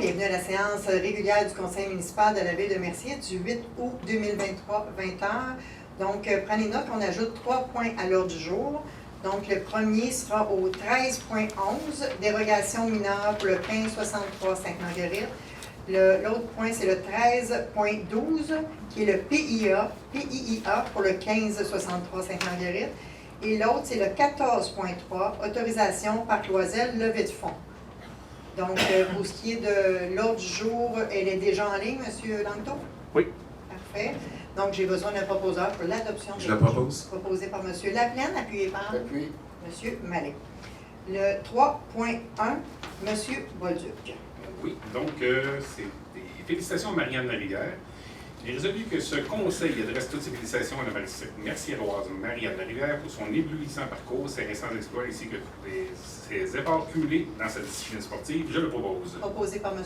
bienvenue à la séance régulière du Conseil municipal de la Ville de Mercier du 8 août 2023, 20h. Donc, prenez note qu'on ajoute 3 points à l'ordre du jour. Donc, le premier sera au 13.11, dérogation mineure pour le 1563 Sainte-Marguerite. L'autre point, c'est le 13.12, qui est le PIA pour le 1563 Sainte-Marguerite. Et l'autre, c'est le 14.3, autorisation par Loisel, levée de fonds. Donc, pour ce qui est de l'ordre du jour, elle est déjà en ligne, M. Langto? Oui. Parfait. Donc, j'ai besoin d'un proposeur pour l'adoption. Je la propose. Proposé par M. Laplaine, appuyé par Appui. M. Mallet. Le 3.1, M. Bolduc. Oui, donc c'est des félicitations à Marianne Larivière. Il est résolu que ce conseil adresse toutes ses félicitations à la merciéroise Marianne Larivière pour son éblouissant parcours, ses récents exploits ainsi que ses efforts cumulés dans sa discipline sportive. Je le propose. Proposé par M.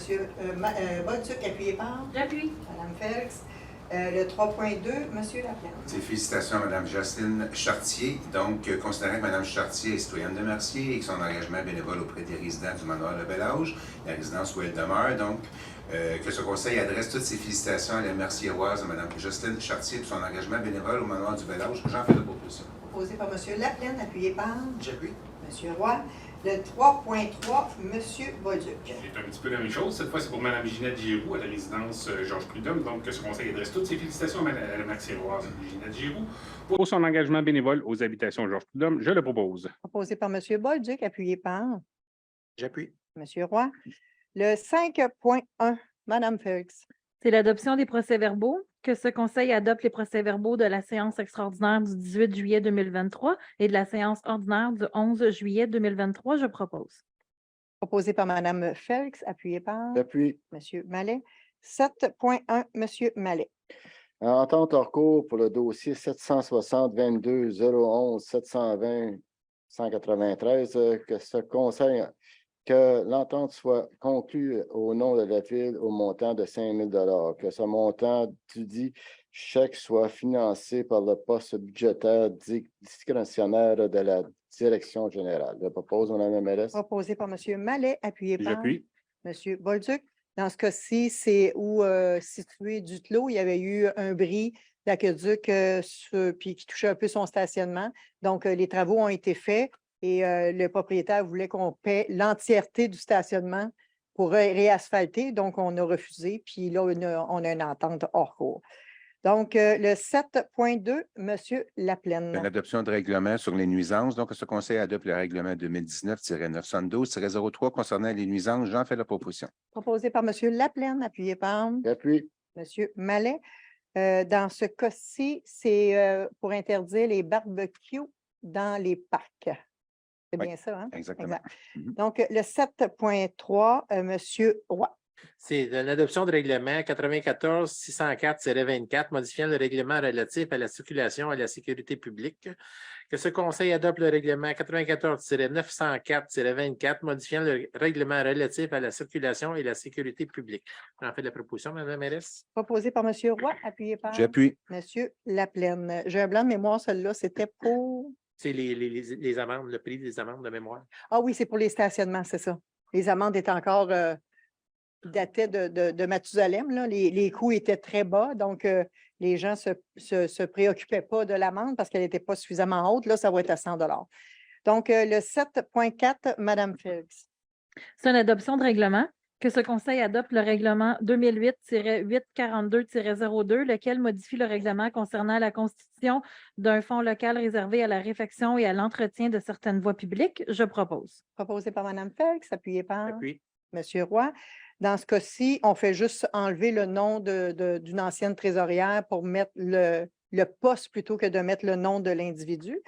Bolduc, appuyé par J'appuie. Mme Félix. Le 3.2, M. Laplaine. C'est félicitations à Mme Jocelyne Chartier. Donc, considérant que Mme Chartier est citoyenne de Mercier et que son engagement bénévole auprès des résidents du manoir Le Bel-Âge, la résidence où elle demeure, donc, que ce conseil adresse toutes ses félicitations à la merciéroise, à Mme Jocelyne Chartier pour son engagement bénévole au manoir du Bel-Âge. J'en fais la proposition. Proposé par M. Laplaine, appuyé par J'appuie. M. Roy. Le 3.3, M. Bolduc. C'est un petit peu la même chose. Cette fois, c'est pour Mme Ginette Giroux à la résidence Georges Prudhomme. Donc, que ce conseil adresse toutes ses félicitations à la merciéroise Ginette Giroux pour son engagement bénévole aux habitations Georges Prudhomme. Je le propose. Proposé par M. Bolduc, appuyé par J'appuie. M. Roy. Le 5.1, Mme Félix. C'est l'adoption des procès-verbaux. Que ce conseil adopte les procès-verbaux de la séance extraordinaire du 18 juillet 2023 et de la séance ordinaire du 11 juillet 2023. Je propose. Proposé par Mme Félix, appuyé par J'appuie. M. Mallet. 7.1, M. Mallet. Entente hors cours pour le dossier 760-22-011-720-193, que l'entente soit conclue au nom de la Ville au montant de 5 000 que ce montant dudit chèque soit financé par le poste budgétaire discrétionnaire de la Direction générale. Je propose, Mme la mairesse. Proposé par M. Mallet, appuyé par J'appuie. M. Bolduc. Dans ce cas-ci, c'est où, situé Duclos, il y avait eu un bris d'aqueduc puis qui touchait un peu son stationnement. Donc, les travaux ont été faits et le propriétaire voulait qu'on paie l'entièreté du stationnement pour réasphalter. Donc, on a refusé. Puis là, on a une entente hors cours. Donc, le 7.2, M. Laplaine. L'adoption de règlement sur les nuisances. Donc, ce conseil adopte le règlement 2019-912-03 concernant les nuisances. J'en fais la proposition. Proposé par M. Laplaine, appuyé par J'appuie. M. Mallet. Dans ce cas-ci, c'est pour interdire les barbecues dans les parcs. C'est Oui, bien ça, hein? Exactement. Exact. Donc, le 7.3, M. Roy. C'est l'adoption de règlement 94-604-24 modifiant le règlement relatif à la circulation et à la sécurité publique. Que ce conseil adopte le règlement 94-904-24 modifiant le règlement relatif à la circulation et la sécurité publique. J'en fais la proposition, Mme la mairesse. Proposé par M. Roy, appuyé par J'appuie. M. Laplaine. J'ai un blanc de mémoire, celle-là, c'était pour... C'est les amendes, le prix des amendes de mémoire. Ah oui, c'est pour les stationnements, c'est ça. Les amendes étaient encore... dataient de Mathusalem, là. Les coûts étaient très bas, donc les gens se préoccupaient pas de l'amende parce qu'elle n'était pas suffisamment haute. Là, ça va être à 100 $. Donc, le 7.4, Mme Félix. C'est une adoption de règlement. Que ce conseil adopte le règlement 2008-842-02, lequel modifie le règlement concernant la constitution d'un fonds local réservé à la réfection et à l'entretien de certaines voies publiques. Je propose. Proposé par Mme Félix, appuyé par Appuie. M. Roy. Dans ce cas-ci, on fait juste enlever le nom d'une ancienne trésorière pour mettre le poste plutôt que de mettre le nom de l'individu.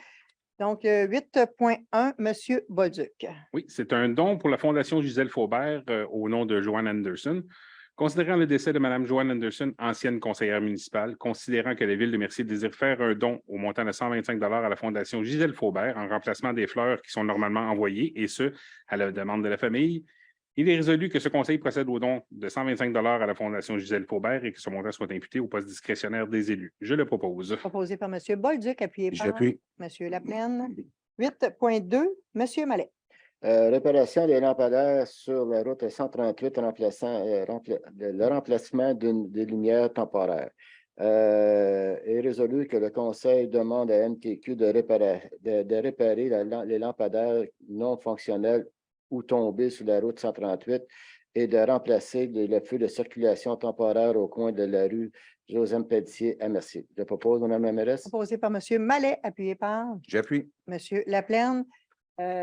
Donc, 8.1, M. Bolduc. Oui, c'est un don pour la Fondation Gisèle Faubert au nom de Joanne Anderson. Considérant le décès de Mme Joanne Anderson, ancienne conseillère municipale, considérant que la Ville de Mercier désire faire un don au montant de 125 $ à la Fondation Gisèle Faubert en remplacement des fleurs qui sont normalement envoyées, et ce, à la demande de la famille, il est résolu que ce conseil procède au don de 125 $ à la Fondation Gisèle Faubert et que ce montant soit imputé au poste discrétionnaire des élus. Je le propose. Proposé par M. Bolduc, appuyé par J'appuie. M. Laplaine. 8.2, M. Mallet. Réparation des lampadaires sur la route 138, le remplacement des lumières temporaires. Est résolu que le Conseil demande à MTQ de réparer les lampadaires non fonctionnels ou tombés sur la route 138 et de remplacer le feu de circulation temporaire au coin de la rue Joseph Pelletier à Mercier. Je propose, Mme la mairesse. Proposé par M. Mallet, appuyé par J'appuie. M. Laplaine.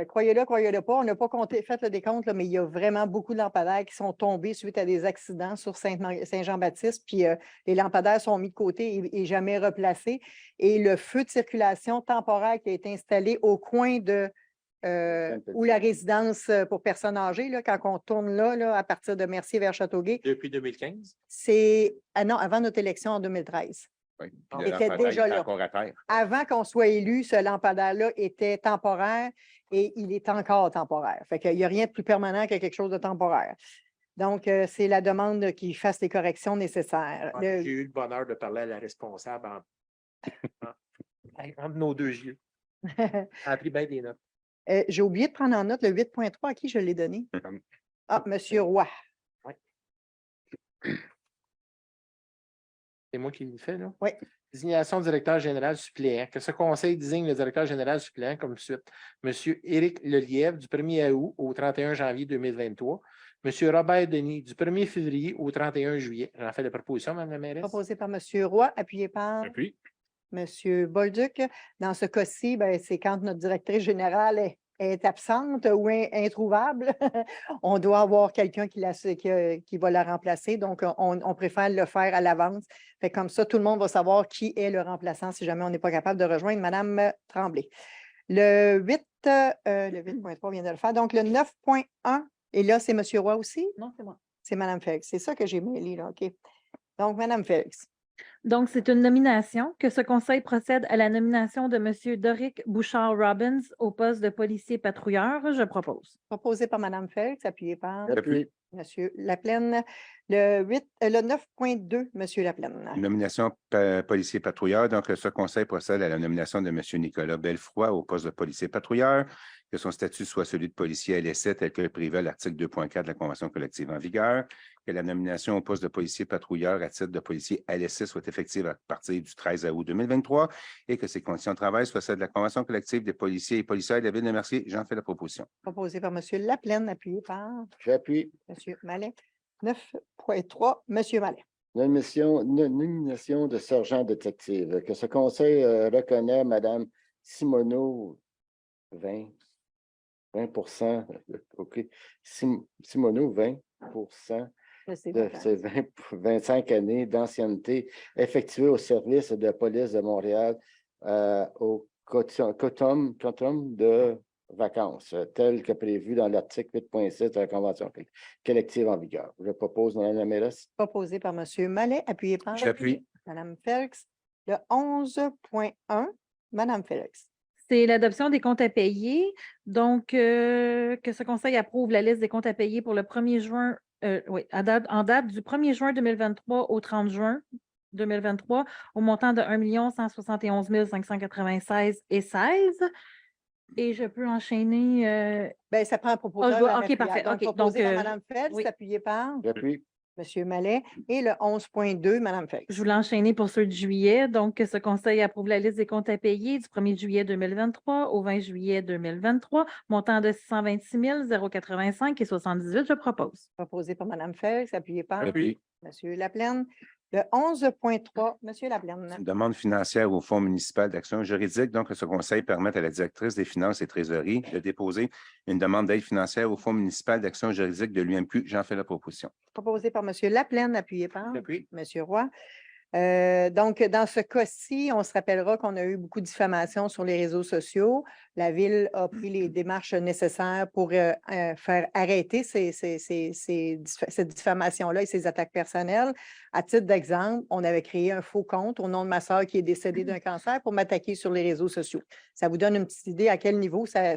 Croyez-le, croyez-le pas, on n'a pas fait le décompte, là, mais il y a vraiment beaucoup de lampadaires qui sont tombés suite à des accidents sur Saint-Jean-Baptiste, puis les lampadaires sont mis de côté et jamais replacés. Et le feu de circulation temporaire qui a été installé au coin de où la résidence pour personnes âgées, là, quand on tourne là, à partir de Mercier vers Châteauguay, Depuis 2015? c'est non, avant notre élection en 2013. Oui. Il était déjà là. Encore à terre. Avant qu'on soit élu, ce lampadaire-là était temporaire et il est encore temporaire. Fait qu'il n'y a rien de plus permanent que quelque chose de temporaire. Donc, c'est la demande qu'il fasse les corrections nécessaires. J'ai eu le bonheur de parler à la responsable entre nos deux yeux. Elle a pris bien des notes. J'ai oublié de prendre en note le 8.3 à qui je l'ai donné. Ah, M. Roy. C'est moi qui le fais, là? Oui. Désignation du directeur général suppléant. Que ce conseil désigne le directeur général suppléant comme suite. M. Éric Lelièvre, du 1er août au 31 janvier 2023. M. Robert Denis, du 1er février au 31 juillet. J'en fais la proposition, Mme la mairesse. Proposé par M. Roy, appuyé par J'appuie. M. Bolduc. Dans ce cas-ci, c'est quand notre directrice générale est absente ou introuvable. On doit avoir quelqu'un qui va la remplacer. Donc, on préfère le faire à l'avance. Fait comme ça, tout le monde va savoir qui est le remplaçant si jamais on n'est pas capable de rejoindre Mme Tremblay. Le 8.3 vient de le faire. Donc, le 9.1, et là, c'est M. Roy aussi? Non, c'est moi. C'est Mme Félix. C'est ça que j'ai mêlé, là. OK. Donc, Mme Félix. Donc, c'est une nomination. Que ce conseil procède à la nomination de M. Doric Bouchard-Robbins au poste de policier patrouilleur. Je propose. Proposé par Mme Félix, appuyé par J'appuie. M. Laplaine. Le 9.2, M. Laplaine. Nomination policier patrouilleur. Donc, ce conseil procède à la nomination de M. Nicolas Belfroy au poste de policier patrouilleur, que son statut soit celui de policier à l'essai tel que prévu à l'article 2.4 de la Convention collective en vigueur, que la nomination au poste de policier patrouilleur à titre de policier à l'essai soit effective à partir du 13 août 2023 et que ces conditions de travail soient celles de la Convention collective des policiers et policières de la Ville de Mercier. J'en fais la proposition. Proposé par M. Laplaine, appuyé par J'appuie. M. Mallet. 9.3, M. Mallet. Nomination de sergent détective. Que ce conseil reconnaît Mme Simoneau 20%. OK. Simoneau 20% de ses 25 années d'ancienneté effectuée au service de police de Montréal au quotum de vacances, tel que prévu dans l'article 8.6 de la Convention collective en vigueur. Je propose, Mme la mairesse. Proposé par M. Mallet, appuyé par J'appuie. Mme Félix. Le 11.1, Mme Félix. C'est l'adoption des comptes à payer. Donc, que ce conseil approuve la liste des comptes à payer pour le 1er juin, en date du 1er juin 2023 au 30 juin 2023, au montant de 1 171 596,16. Et je peux enchaîner. Ça prend un proposé. OK, parfait. Donc, OK, proposé donc, par Mme Félix, oui. appuyé par J'appuie. M. Mallet. Et le 11.2, Mme Félix. Je voulais enchaîner pour ceux de juillet. Donc, que ce conseil approuve la liste des comptes à payer du 1er juillet 2023 au 20 juillet 2023, montant de 626 085,78. Je propose. Proposé par Mme Félix, appuyé par J'appuie. M. Laplaine. Le 11.3, M. Laplaine. Une demande financière au Fonds municipal d'action juridique. Donc, que ce conseil permette à la directrice des finances et trésorerie de déposer une demande d'aide financière au Fonds municipal d'action juridique de l'UMQ. J'en fais la proposition. Proposé par M. Laplaine, appuyé par J'appuie. M. Roy. Donc, dans ce cas-ci, on se rappellera qu'on a eu beaucoup de diffamations sur les réseaux sociaux. La Ville a pris les démarches nécessaires pour faire arrêter cette diffamation-là et ces attaques personnelles. À titre d'exemple, on avait créé un faux compte au nom de ma sœur qui est décédée d'un cancer pour m'attaquer sur les réseaux sociaux. Ça vous donne une petite idée à quel niveau ça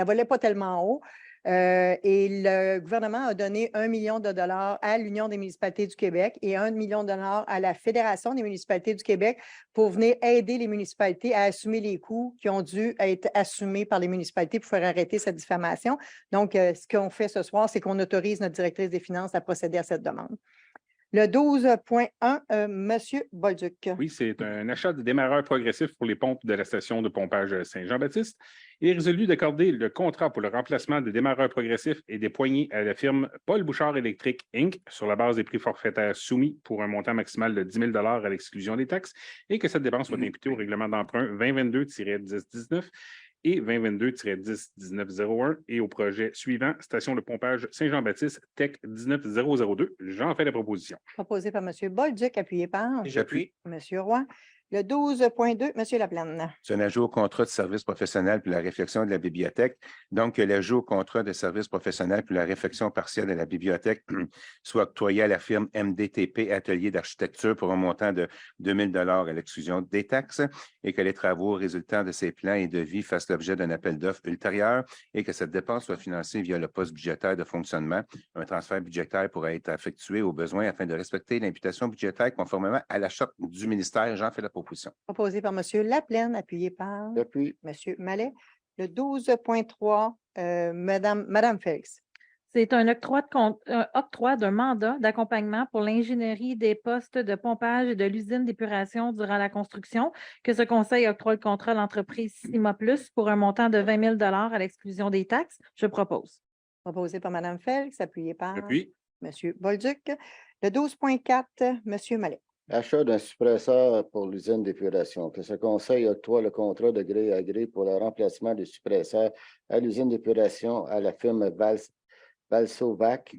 volait pas tellement haut. Et le gouvernement a donné 1 million de dollars à l'Union des municipalités du Québec et 1 million de dollars à la Fédération des municipalités du Québec pour venir aider les municipalités à assumer les coûts qui ont dû être assumés par les municipalités pour faire arrêter cette diffamation. Donc, ce qu'on fait ce soir, c'est qu'on autorise notre directrice des finances à procéder à cette demande. Le 12.1, M. Bolduc. Oui, c'est un achat de démarreur progressif pour les pompes de la station de pompage Saint-Jean-Baptiste. Il est résolu d'accorder le contrat pour le remplacement des démarreurs progressifs et des poignées à la firme Paul Bouchard Électrique Inc. sur la base des prix forfaitaires soumis pour un montant maximal de 10 000 à l'exclusion des taxes et que cette dépense soit imputée au règlement d'emprunt 2022-1019 et 2022-10-1901 et au projet suivant, station de pompage Saint-Jean-Baptiste, Tech 19002. J'en fais la proposition. Proposé par M. Bolduc, appuyé par J'appuie. M. Roy. Le 12.2, M. Laplaine. C'est un ajout au contrat de service professionnel pour la réfection de la bibliothèque. Donc, que l'ajout au contrat de service professionnel pour la réfection partielle de la bibliothèque soit octroyé à la firme MDTP Atelier d'architecture pour un montant de 2 000 à l'exclusion des taxes et que les travaux résultant de ces plans et devis fassent l'objet d'un appel d'offres ultérieur et que cette dépense soit financée via le poste budgétaire de fonctionnement. Un transfert budgétaire pourra être effectué au besoin afin de respecter l'imputation budgétaire conformément à la charte du ministère. J'en fais la proposition. Proposé par M. Laplaine, appuyé par J'appuie. M. Mallet. Le 12.3, Mme Félix. C'est un octroi d'un mandat d'accompagnement pour l'ingénierie des postes de pompage et de l'usine d'épuration durant la construction, que ce conseil octroie le contrat à l'entreprise Cima Plus pour un montant de 20 000 à l'exclusion des taxes. Je propose. Proposé par Mme Félix, appuyé par J'appuie. M. Bolduc. Le 12.4, M. Mallet. Achat d'un suppresseur pour l'usine d'épuration. Que ce conseil octroie le contrat de gré à gré pour le remplacement des suppresseurs à l'usine d'épuration à la firme Valsovac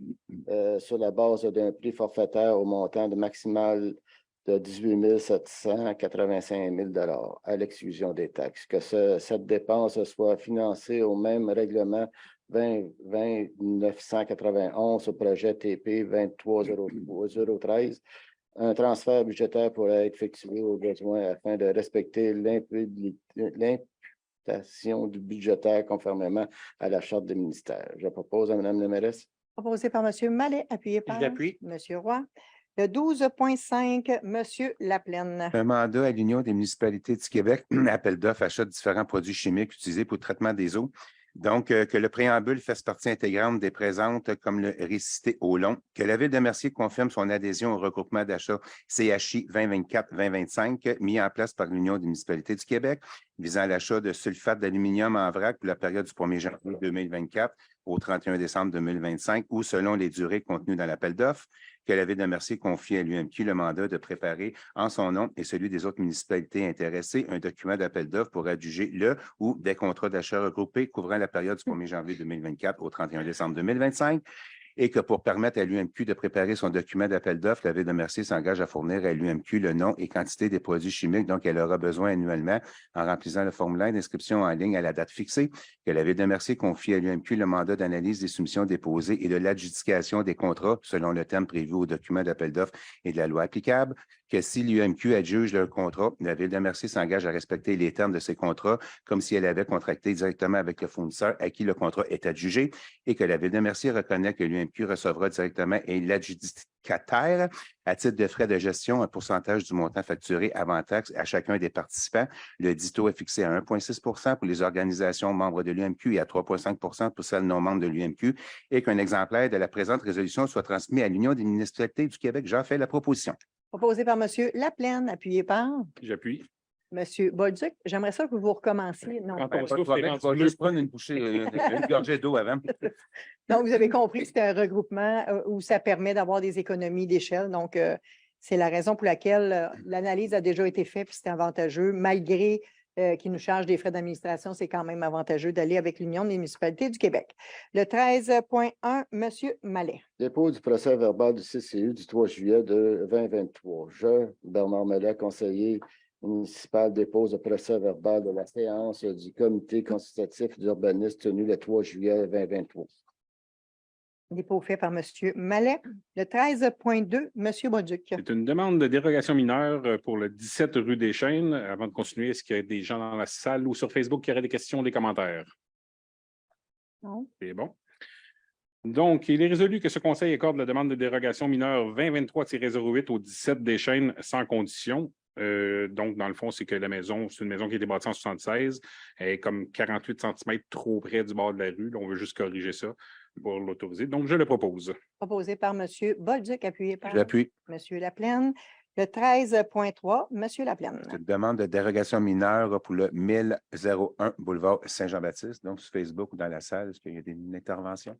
sur la base d'un prix forfaitaire au montant de maximal de 18 785 000 à l'exclusion des taxes. Que cette dépense soit financée au même règlement 20-991 au projet TP 23-013. Un transfert budgétaire pourrait être effectué au besoin afin de respecter l'imputation du budgétaire conformément à la charte des ministères. Je propose à Mme la mairesse. Proposé par M. Mallet, appuyé par J'appuie. M. Roy. Le 12.5, M. Laplaine. Un mandat à l'Union des municipalités du Québec, appel d'offres, achat de différents produits chimiques utilisés pour le traitement des eaux. Donc, que le préambule fasse partie intégrante des présentes comme le récité au long, que la Ville de Mercier confirme son adhésion au regroupement d'achat CHI 2024-2025 mis en place par l'Union des municipalités du Québec visant l'achat de sulfate d'aluminium en vrac pour la période du 1er janvier 2024 au 31 décembre 2025 ou selon les durées contenues dans l'appel d'offres, que la Ville de Mercier confie à l'UMQ le mandat de préparer en son nom et celui des autres municipalités intéressées un document d'appel d'offres pour adjuger le ou des contrats d'achat regroupés couvrant la période du 1er janvier 2024 au 31 décembre 2025 et que pour permettre à l'UMQ de préparer son document d'appel d'offres, la Ville de Mercier s'engage à fournir à l'UMQ le nom et quantité des produits chimiques dont elle aura besoin annuellement en remplissant le formulaire d'inscription en ligne à la date fixée, que la Ville de Mercier confie à l'UMQ le mandat d'analyse des soumissions déposées et de l'adjudication des contrats selon le thème prévu au document d'appel d'offres et de la loi applicable, que si l'UMQ adjuge leur contrat, la Ville de Mercier s'engage à respecter les termes de ces contrats comme si elle avait contracté directement avec le fournisseur à qui le contrat est adjugé et que la Ville de Mercier reconnaît que l'UMQ recevra directement et l'adjudicataire à titre de frais de gestion un pourcentage du montant facturé avant taxe à chacun des participants. Le dit taux est fixé à 1,6 pour les organisations membres de l'UMQ et à 3,5 pour celles non membres de l'UMQ et qu'un exemplaire de la présente résolution soit transmis à l'Union des municipalités du Québec. J'en fais la proposition. Proposé par M. Laplaine, appuyé par J'appuie. M. Bolduc. J'aimerais ça que vous recommenciez. Non. Quand on Pas de souffle, problème, je vais juste prendre une bouchée, une gorgée d'eau avant. Donc, vous avez compris que c'était un regroupement où ça permet d'avoir des économies d'échelle. Donc, c'est la raison pour laquelle l'analyse a déjà été faite puis c'est avantageux. Malgré qu'ils nous chargent des frais d'administration, c'est quand même avantageux d'aller avec l'Union des municipalités du Québec. Le 13.1, M. Mallet. Dépôt du procès verbal du CCU du 3 juillet de 2023. Je, Bernard Mallet, conseiller municipal, dépose le procès verbal de la séance du comité consultatif d'urbanisme tenue le 3 juillet 2023. Dépôt fait par M. Mallet. Le 13.2, M. Bolduc. C'est une demande de dérogation mineure pour le 17 rue des Chênes. Avant de continuer, est-ce qu'il y a des gens dans la salle ou sur Facebook qui auraient des questions ou des commentaires? Non. C'est bon. Donc, il est résolu que ce conseil accorde la demande de dérogation mineure 2023-08 au 17 des Chênes sans condition. Donc, dans le fond, c'est que la maison, c'est une maison qui a été bâtie en 1976. Elle est comme 48 cm trop près du bord de la rue. Là, on veut juste corriger ça pour l'autoriser. Donc, je le propose. Proposé par M. Bolduc, appuyé par J'appuie. M. Laplaine. Le 13.3, M. Laplaine. C'est une demande de dérogation mineure pour le 1001 boulevard Saint-Jean-Baptiste. Donc, sur Facebook ou dans la salle, est-ce qu'il y a une intervention?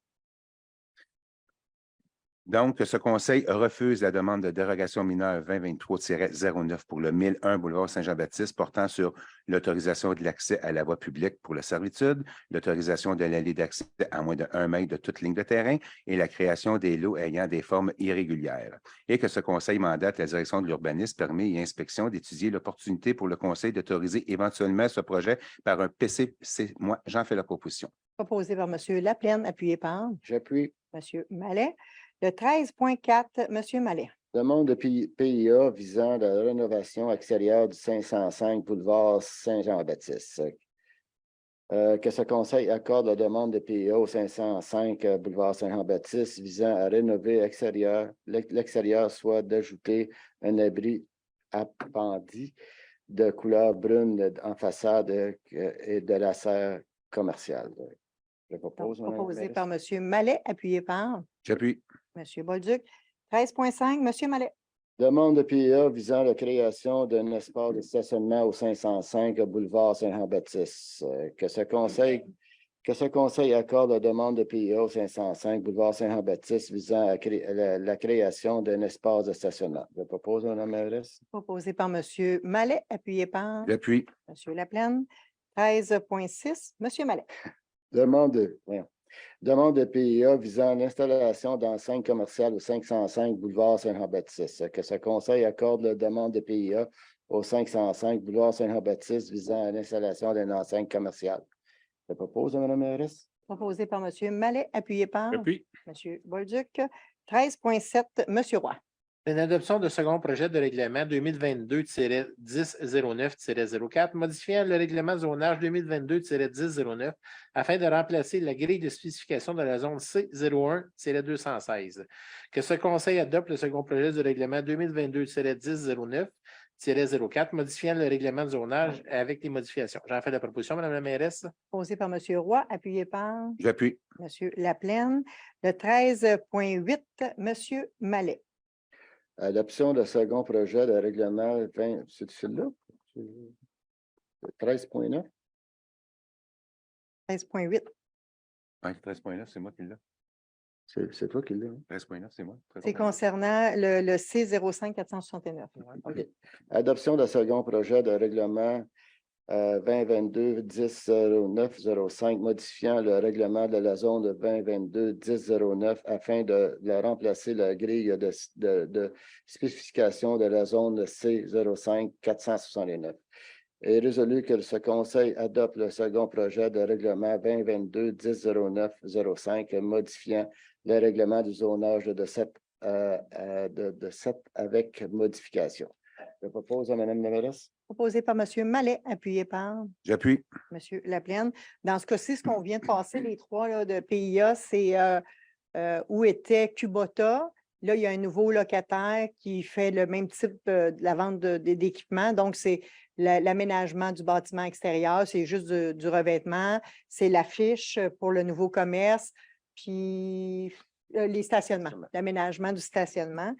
Donc, ce conseil refuse la demande de dérogation mineure 2023-09 pour le 1001 boulevard Saint-Jean-Baptiste portant sur l'autorisation de l'accès à la voie publique pour la servitude, l'autorisation de l'allée d'accès à moins de 1 mètre de toute ligne de terrain et la création des lots ayant des formes irrégulières. Et que ce conseil mandate la direction de l'urbanisme, permet et inspection d'étudier l'opportunité pour le conseil d'autoriser éventuellement ce projet par un PCC. Moi, j'en fais la proposition. Proposé par M. Laplaine, appuyé par J'appuie. M. Mallet. Le 13.4, M. Mallet. Demande de PIA visant la rénovation extérieure du 505 boulevard Saint-Jean-Baptiste. Que ce conseil accorde la demande de PIA au 505 boulevard Saint-Jean-Baptiste visant à rénover l'extérieur, soit d'ajouter un abri appendu de couleur brune en façade et de la serre commerciale. Je propose. Proposé par M. Mallet, appuyé par J'appuie. M. Bolduc. 13.5, M. Mallet. Demande de PIA visant la création d'un espace de stationnement au 505 boulevard Saint-Jean-Baptiste. Que ce conseil accorde la demande de PIA au 505 boulevard Saint-Jean-Baptiste visant à la création d'un espace de stationnement. Je propose, Mme la mairesse. Proposé par M. Mallet, appuyé par J'appuie. M. Laplaine. 13.6, M. Mallet. Demande de PIA visant l'installation d'enseignes commerciales au 505 boulevard Saint-Jean-Baptiste. Que ce conseil accorde la demande de PIA au 505 boulevard Saint-Jean-Baptiste visant à l'installation d'une enseigne commerciale. Je propose, Mme la mairesse. Proposé par M. Mallet, appuyé par J'appuie. M. Bolduc. 13.7, M. Roy. Une adoption de second projet de règlement 2022-1009-04 modifiant le règlement zonage 2022-1009 afin de remplacer la grille de spécification de la zone C01-216. Que ce conseil adopte le second projet de règlement 2022-1009-04 modifiant le règlement de zonage avec les modifications. J'en fais la proposition, Mme la mairesse. Proposé par M. Roy, appuyé par J'appuie. M. Laplaine. Le 13.8, M. Mallet. Adoption de second projet de règlement 20. C'est celui-là? 13.9. 13.8. Oui, 13.9, c'est moi qui l'ai. C'est toi qui l'as. 13.9, c'est moi. C'est concernant le C05-469. OK. Adoption de second projet de règlement 2022-1009-05 modifiant le règlement de la zone de 2022-1009 afin de remplacer la grille de spécification de la zone C05-469. Et résolu que ce conseil adopte le second projet de règlement 2022-1009-05 modifiant le règlement du zonage de 7 avec modification. Je propose à Mme la mairesse. Proposé par M. Mallet, appuyé par J'appuie. M. Laplaine. Dans ce cas-ci, ce qu'on vient de passer, les trois là, de PIA, c'est où était Kubota. Là, il y a un nouveau locataire qui fait le même type de la vente d'équipements. Donc, c'est l'aménagement du bâtiment extérieur, c'est juste du revêtement, c'est l'affiche pour le nouveau commerce, puis les stationnements, l'aménagement du stationnement.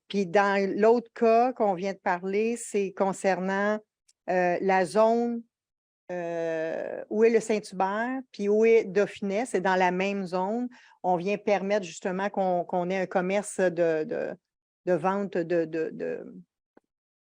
Puis dans l'autre cas qu'on vient de parler, c'est concernant la zone où est le Saint-Hubert, puis où est Dauphinet, c'est dans la même zone. On vient permettre justement qu'on ait un commerce de vente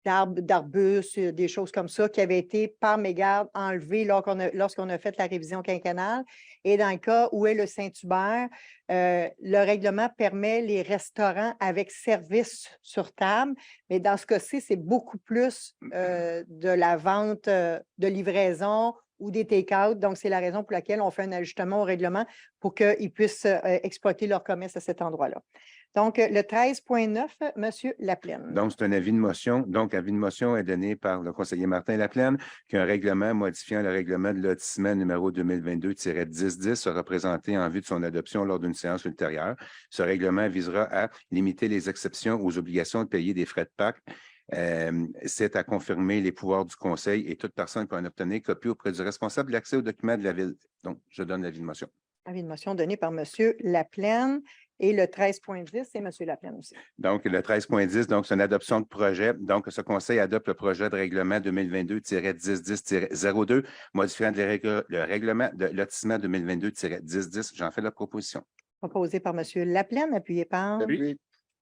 d'arbustes, des choses comme ça, qui avaient été par mégarde enlevées lorsqu'on a fait la révision quinquennale. Et dans le cas où est le Saint-Hubert, le règlement permet les restaurants avec service sur table, mais dans ce cas-ci, c'est beaucoup plus de la vente de livraison ou des take-out. Donc, c'est la raison pour laquelle on fait un ajustement au règlement pour qu'ils puissent exploiter leur commerce à cet endroit-là. Donc, le 13.9, M. Laplaine. Donc, c'est un avis de motion. Donc, avis de motion est donné par le conseiller Martin Laplaine qu'un règlement modifiant le règlement de lotissement numéro 2022-1010 sera présenté en vue de son adoption lors d'une séance ultérieure. Ce règlement visera à limiter les exceptions aux obligations de payer des frais de PAC. C'est à confirmer les pouvoirs du Conseil et toute personne peut en obtenir copie auprès du responsable de l'accès aux documents de la Ville. Donc, je donne l'avis de motion. Avis de motion donné par M. Laplaine. Et le 13.10, c'est M. Laplaine aussi. Donc, le 13.10, donc, c'est une adoption de projet. Donc, ce Conseil adopte le projet de règlement 2022-1010-02, modifiant le règlement de lotissement 2022-1010. J'en fais la proposition. Proposé par M. Laplaine, appuyé par Appuyé.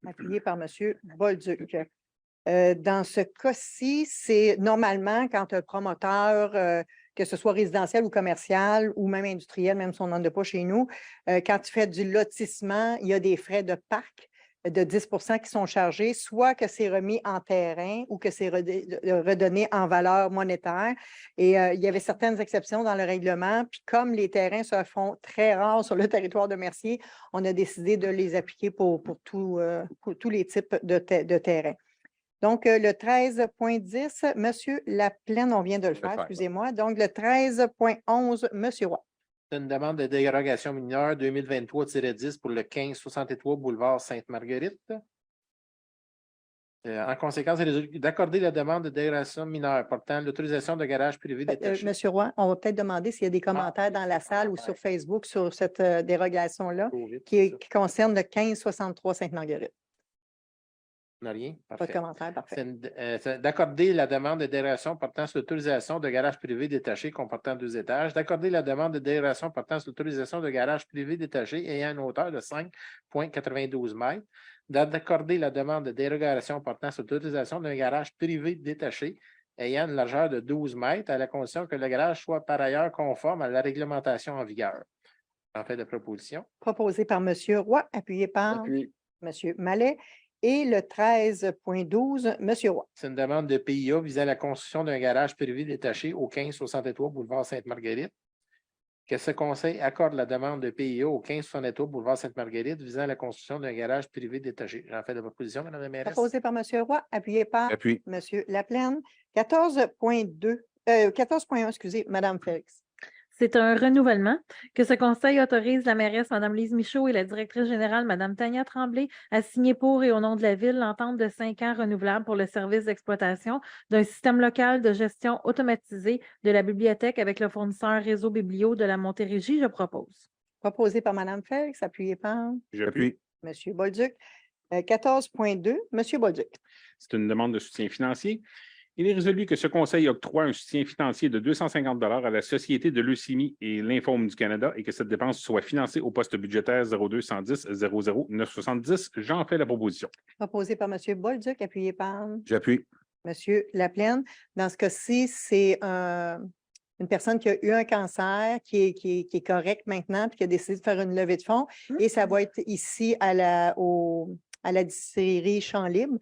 M. Bolduc. Dans ce cas-ci, c'est normalement quand un promoteur, que ce soit résidentiel ou commercial ou même industriel, même si on n'en a pas chez nous, quand tu fais du lotissement, il y a des frais de parc de 10 qui sont chargés, soit que c'est remis en terrain ou que c'est redonné en valeur monétaire. Et il y avait certaines exceptions dans le règlement. Puis comme les terrains se font très rares sur le territoire de Mercier, on a décidé de les appliquer pour tous les types de terrains. Donc, le 13.10, M. Laplaine, on vient de le faire, excusez-moi. Donc, le 13.11, M. Roy. C'est une demande de dérogation mineure 2023-10 pour le 1563 boulevard Sainte-Marguerite. En conséquence, il est résolu d'accorder la demande de dérogation mineure portant l'autorisation de garage privé détaché. M. Roy, on va peut-être demander s'il y a des commentaires dans la salle ou sur Facebook sur cette dérogation-là qui concerne le 1563 Sainte-Marguerite. Rien. Pas Parfait. de commentaire, parfait. C'est d'accorder la demande de dérogation portant sur l'autorisation de garage privé détaché comportant 2 étages, d'accorder la demande de dérogation portant sur l'autorisation de garage privé détaché ayant une hauteur de 5,92 mètres, d'accorder la demande de dérogation portant sur l'autorisation d'un garage privé détaché ayant une largeur de 12 mètres à la condition que le garage soit par ailleurs conforme à la réglementation en vigueur. En fait de proposition. Proposé par M. Roy, appuyé par Appuyé. M. Mallet. Et le 13.12, M. Roy. C'est une demande de PIA visant la construction d'un garage privé détaché au 1563 boulevard Sainte-Marguerite. Que ce conseil accorde la demande de PIA au 1563 boulevard Sainte-Marguerite visant la construction d'un garage privé détaché. J'en fais de proposition, Mme la mairesse. Proposé par M. Roy, appuyé par Appui. M. Laplaine. 14.1, excusez, Mme Félix. C'est un renouvellement que ce conseil autorise la mairesse, Mme Lise Michaud, et la directrice générale, Mme Tania Tremblay, à signer pour et au nom de la Ville l'entente de 5 ans renouvelable pour le service d'exploitation d'un système local de gestion automatisé de la bibliothèque avec le fournisseur Réseau Biblio de la Montérégie. Je propose. Proposé par Mme Félix, appuyé par J'appuie. M. Bolduc. 14.2, M. Bolduc. C'est une demande de soutien financier. Il est résolu que ce conseil octroie un soutien financier de 250 $ à la Société de leucémie et lymphome du Canada et que cette dépense soit financée au poste budgétaire 02 110 00 970. J'en fais la proposition. Proposé par M. Bolduc, appuyé par J'appuie. M. Laplaine. Dans ce cas-ci, c'est une personne qui a eu un cancer, qui est correct maintenant, puis qui a décidé de faire une levée de fonds. Et ça va être ici à la distillerie Champ Libre.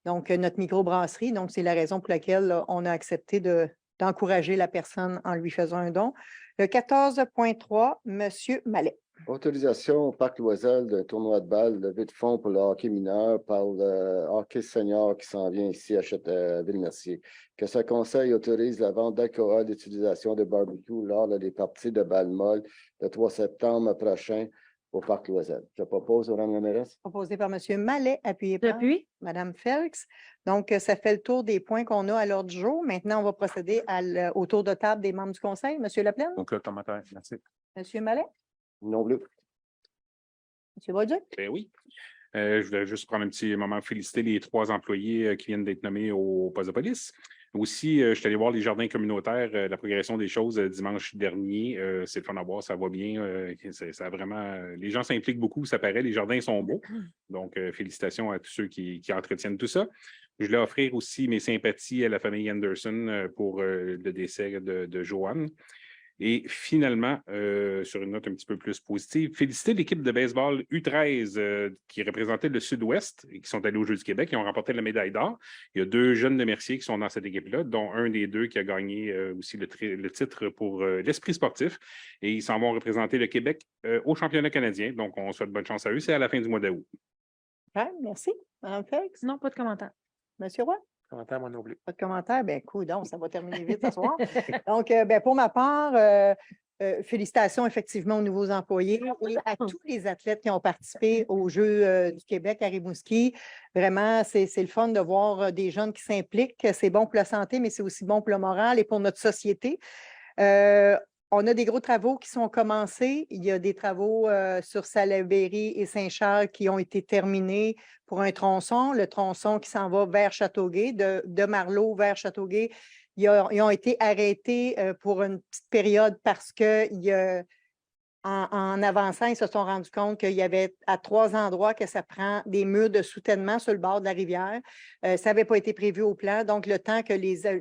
Donc, notre microbrasserie. Donc, c'est la raison pour laquelle là, on a accepté d'encourager la personne en lui faisant un don. Le 14.3, M. Mallet. Autorisation au Parc Loisel d'un tournoi de balle, levée de fonds pour le hockey mineur par le hockey senior qui s'en vient ici à Ville-Mercier. Que ce conseil autorise la vente d'alcool, d'utilisation de barbecue lors des parties de balle molle le 3 septembre prochain au Parc Loisel. Je propose, Mme la mairesse. Proposé par M. Mallet, appuyé par J'appuie. Mme Félix. Donc, ça fait le tour des points qu'on a à l'ordre du jour. Maintenant, on va procéder au tour de table des membres du conseil. M. Laplaine? Donc, le commentaire, merci. M. Mallet? Non bleu. M. Bolduc? Ben oui. Je voudrais juste prendre un petit moment pour féliciter les 3 employés qui viennent d'être nommés au poste de police. Aussi, je suis allé voir les jardins communautaires, la progression des choses dimanche dernier. C'est le fun à voir, ça va bien. Ça vraiment, les gens s'impliquent beaucoup, ça paraît. Les jardins sont beaux. Donc, félicitations à tous ceux qui entretiennent tout ça. Je voulais offrir aussi mes sympathies à la famille Anderson pour le décès de Joanne. Et finalement, sur une note un petit peu plus positive, féliciter l'équipe de baseball U13 qui représentait le Sud-Ouest et qui sont allés aux Jeux du Québec et ont remporté la médaille d'or. Il y a 2 jeunes de Mercier qui sont dans cette équipe-là, dont un des 2 qui a gagné aussi le titre pour l'esprit sportif. Et ils s'en vont représenter le Québec au championnat canadien. Donc, on souhaite bonne chance à eux. C'est à la fin du mois d'août. OK, merci. Mme Félix? Non, pas de commentaire. Monsieur Roy? Commentaire, moi non plus. Pas de commentaire? Bien, cool, donc ça va terminer vite ce soir. Donc, ben, pour ma part, félicitations effectivement aux nouveaux employés et à tous les athlètes qui ont participé aux Jeux du Québec à Rimouski. Vraiment, c'est le fun de voir des jeunes qui s'impliquent. C'est bon pour la santé, mais c'est aussi bon pour le moral et pour notre société. On a des gros travaux qui sont commencés. Il y a des travaux sur Salaberry et Saint-Charles qui ont été terminés pour un tronçon. Le tronçon qui s'en va vers Châteauguay, de Marleau vers Châteauguay. Ils ont été arrêtés pour une petite période parce que en avançant, ils se sont rendus compte qu'il y avait à 3 endroits que ça prend des murs de soutènement sur le bord de la rivière. Ça n'avait pas été prévu au plan. Donc, le temps que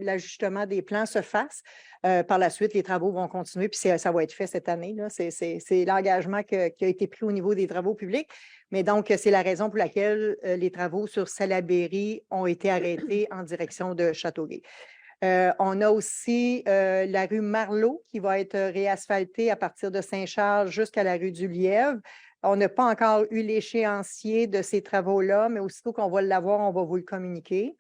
l'ajustement des plans se fasse, par la suite, les travaux vont continuer, puis ça va être fait cette année. C'est l'engagement qui a été pris au niveau des travaux publics. Mais donc, c'est la raison pour laquelle les travaux sur Salaberry ont été arrêtés en direction de Châteauguay. On a aussi la rue Marleau qui va être réasphaltée à partir de Saint-Charles jusqu'à la rue du Lièvre. On n'a pas encore eu l'échéancier de ces travaux-là, mais aussitôt qu'on va l'avoir, on va vous le communiquer.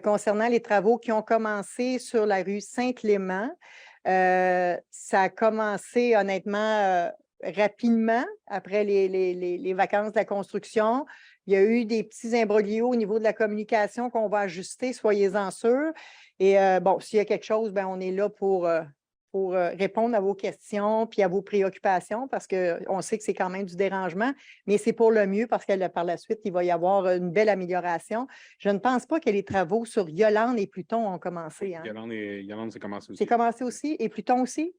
Concernant les travaux qui ont commencé sur la rue Saint-Clément, ça a commencé honnêtement rapidement après les vacances de la construction. Il y a eu des petits imbroglios au niveau de la communication qu'on va ajuster, soyez-en sûrs. Et bon, s'il y a quelque chose, ben, on est là pour répondre à vos questions puis à vos préoccupations parce qu'on sait que c'est quand même du dérangement, mais c'est pour le mieux parce que par la suite, il va y avoir une belle amélioration. Je ne pense pas que les travaux sur Yolande et Pluton ont commencé. Hein? Yolande, c'est commencé aussi. C'est commencé aussi? Et Pluton aussi?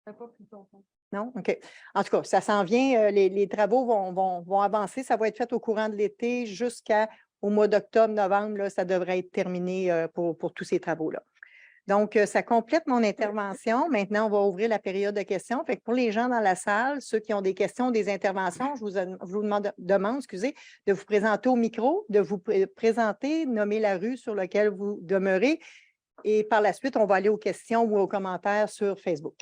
Pas Pluton. Non? OK. En tout cas, ça s'en vient. Les travaux vont avancer. Ça va être fait au courant de l'été jusqu'au mois d'octobre, novembre. Là, ça devrait être terminé pour tous ces travaux-là. Donc, ça complète mon intervention. Maintenant, on va ouvrir la période de questions. Fait que pour les gens dans la salle, ceux qui ont des questions, des interventions, je vous demande de vous présenter au micro, de vous présenter, nommer la rue sur laquelle vous demeurez. Et par la suite, on va aller aux questions ou aux commentaires sur Facebook.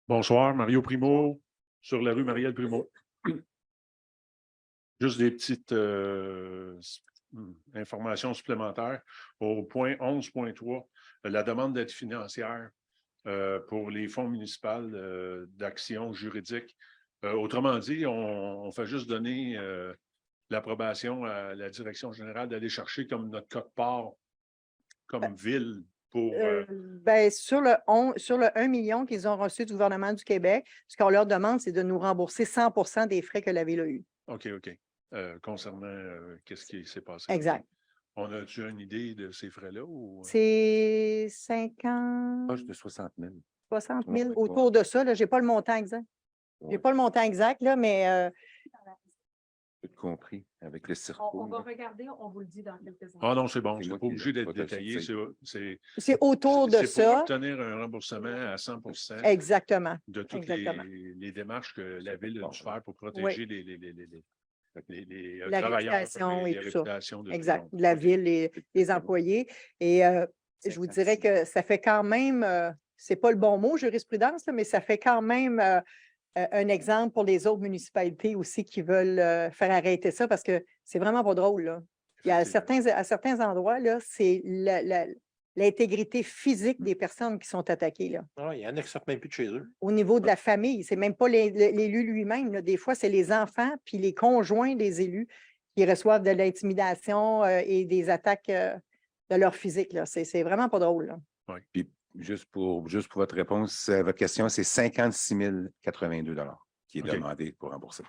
Bonsoir, Mario Primo, sur la rue Marielle Primo. Juste des petites informations supplémentaires. Au point 11.3, la demande d'aide financière pour les fonds municipaux d'action juridique. Autrement dit, on fait juste donner l'approbation à la direction générale d'aller chercher comme notre quote-part comme ville. Ben, sur le 1 million qu'ils ont reçu du gouvernement du Québec, ce qu'on leur demande, c'est de nous rembourser 100% des frais que la Ville a eus. OK. Concernant qu'est-ce qui s'est passé. Exact. On a-tu une idée de ces frais-là? C'est 50... Proche de 60 000. 60 000, autour de ça. Je n'ai pas le montant exact. Je n'ai pas le montant exact, là, mais... Tout compris avec le circuit. On va regarder, on vous le dit dans quelques instants. Ah non, c'est bon, je n'ai pas obligé d'être détaillé. C'est autour de ça. Pour obtenir un remboursement à 100%. Exactement. De toutes les démarches que la Ville a dû faire pour protéger les travailleurs et les réputations de exact, de la Ville et les employés. Et je vous dirais que ça fait quand même, c'est pas le bon mot, jurisprudence, mais ça fait quand même un exemple pour les autres municipalités aussi qui veulent faire arrêter ça parce que c'est vraiment pas drôle. Là. Il y a à certains endroits, là, c'est l'intégrité physique des personnes qui sont attaquées. Là. Non, il y en a qui ne sortent même plus de chez eux. Au niveau de la famille, c'est même pas l'élu lui-même. Là. Des fois, c'est les enfants puis les conjoints des élus qui reçoivent de l'intimidation et des attaques de leur physique. C'est vraiment pas drôle. Là. Oui. Puis, juste pour votre réponse, votre question, c'est 56 082 $ qui est demandé pour rembourser.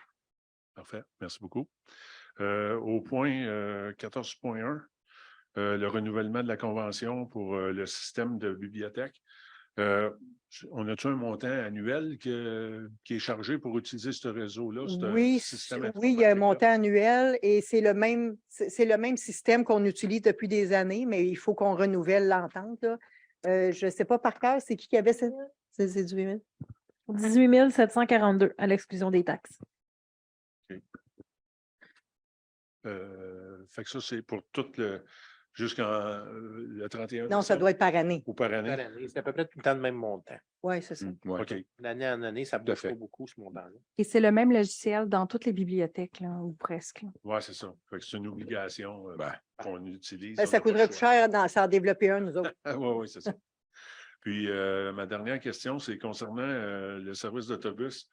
Parfait. Merci beaucoup. Au point 14.1, le renouvellement de la convention pour le système de bibliothèque. On a-tu un montant annuel qui est chargé pour utiliser ce réseau-là? Oui, il y a un montant annuel et c'est le même système qu'on utilise depuis des années, mais il faut qu'on renouvelle l'entente. Je ne sais pas par cœur, c'est qui avait c'est 18 000? 18 742 à l'exclusion des taxes. Okay. Fait que ça, c'est pour tout jusqu'en le 31 Non, ça doit être par année. ou par année. Par année. C'est à peu près tout le temps le même montant. Oui, c'est ça. Ouais. OK. D'année en année, ça ne Tout à bouge fait. pas beaucoup, ce montant-là. Et c'est le même logiciel dans toutes les bibliothèques, là, ou presque. Là. Oui, c'est ça. Fait que c'est une obligation qu'on utilise. Ben, on ça n'a pas le coûterait plus choix. cher d'en développer un, nous autres. Oui, c'est ça. Puis, ma dernière question, c'est concernant le service d'autobus.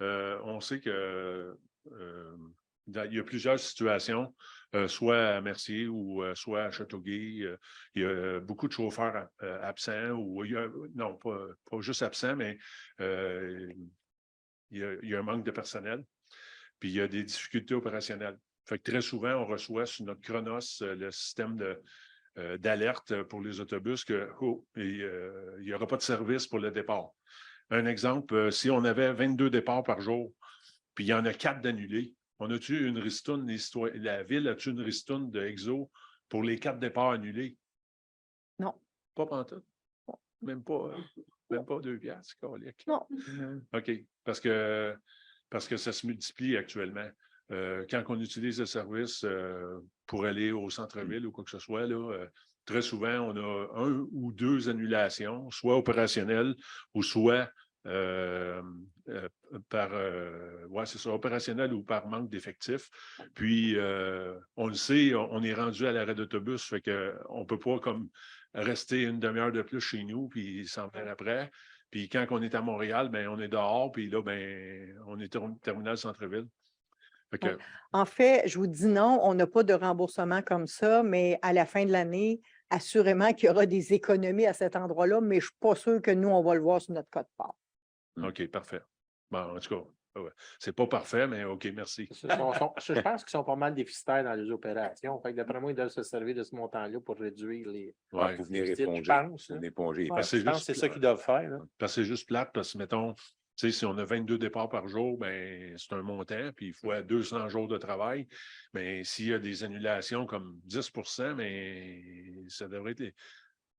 On sait que il y a plusieurs situations, soit à Mercier ou soit à Châteauguay. Il y a beaucoup de chauffeurs absents, ou non, pas juste absents, mais il y a un manque de personnel. Puis, il y a des difficultés opérationnelles. Fait que très souvent, on reçoit sur notre Chronos le système d'alerte pour les autobus il n'y aura pas de service pour le départ. Un exemple, si on avait 22 départs par jour, puis il y en a 4 d'annulés, on a-tu une ristourne, la ville a-tu une ristourne de Exo pour les 4 départs annulés? Non. Pas pantoute? Même pas 2 piastres, calique. Non. OK. Parce que ça se multiplie actuellement. Quand on utilise le service pour aller au centre-ville ou quoi que ce soit, là, très souvent, on a 1 ou 2 annulations, soit opérationnelles ou soit c'est ça, opérationnel ou par manque d'effectifs. Puis, on le sait, on est rendu à l'arrêt d'autobus, fait qu'on ne peut pas comme rester une demi-heure de plus chez nous, puis s'en faire après. Puis quand on est à Montréal, ben, on est dehors, puis là, ben, on est au terminal centre-ville. En fait, je vous dis non, on n'a pas de remboursement comme ça, mais à la fin de l'année, assurément qu'il y aura des économies à cet endroit-là, mais je ne suis pas sûr que nous, on va le voir sur notre code part. OK, parfait. Bon, en tout cas, c'est pas parfait, mais OK, merci. Je pense qu'ils sont pas mal déficitaires dans les opérations. Fait que d'après moi, ils doivent se servir de ce montant-là pour réduire les. Ouais. Pour venir déficits, éponger. je pense, Pour là. venir éponger. Ouais, je pense que c'est ça qu'ils doivent faire. Là. Parce que c'est juste plate, parce que, mettons, tu sais, si on a 22 départs par jour, ben, c'est un montant, puis il faut 200 jours de travail. Mais s'il y a des annulations comme 10 mais ça devrait être.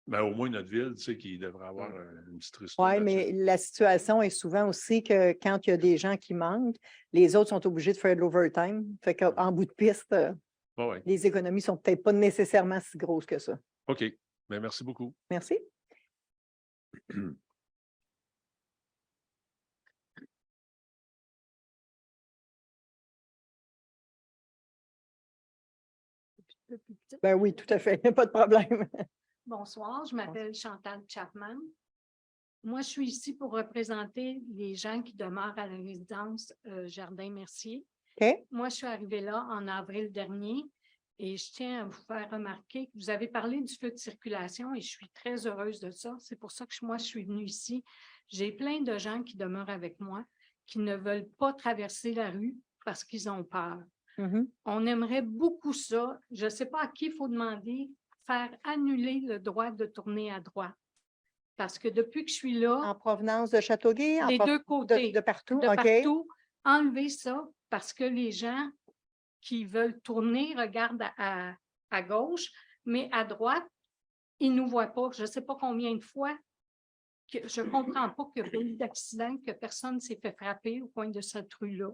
Ben, au moins notre ville, tu sais, qui devrait avoir une petite ristourne Oui, là-dessus. mais la situation est souvent aussi que quand il y a des gens qui manquent, les autres sont obligés de faire de l'overtime. Fait qu'en bout de piste, Ouais. les économies ne sont peut-être pas nécessairement si grosses que ça. OK. Ben, merci beaucoup. Merci. Ben oui, tout à fait. Pas de problème. Bonsoir, je m'appelle Chantal Chapman. Moi, je suis ici pour représenter les gens qui demeurent à la résidence Jardin-Mercier. OK. Moi, je suis arrivée là en avril dernier et je tiens à vous faire remarquer que vous avez parlé du feu de circulation et je suis très heureuse de ça. C'est pour ça que moi, je suis venue ici. J'ai plein de gens qui demeurent avec moi qui ne veulent pas traverser la rue parce qu'ils ont peur. On aimerait beaucoup ça. Je ne sais pas à qui il faut demander, faire annuler le droit de tourner à droite. Parce que depuis que je suis là, En provenance de Châteauguay? des deux côtés, De partout? de OK. partout, enlever ça parce que les gens qui veulent tourner regardent à gauche, mais à droite, ils ne nous voient pas. Je ne sais pas combien de fois que je ne comprends pas qu'il y a eu d'accidents, que personne ne s'est fait frapper au coin de cette rue-là.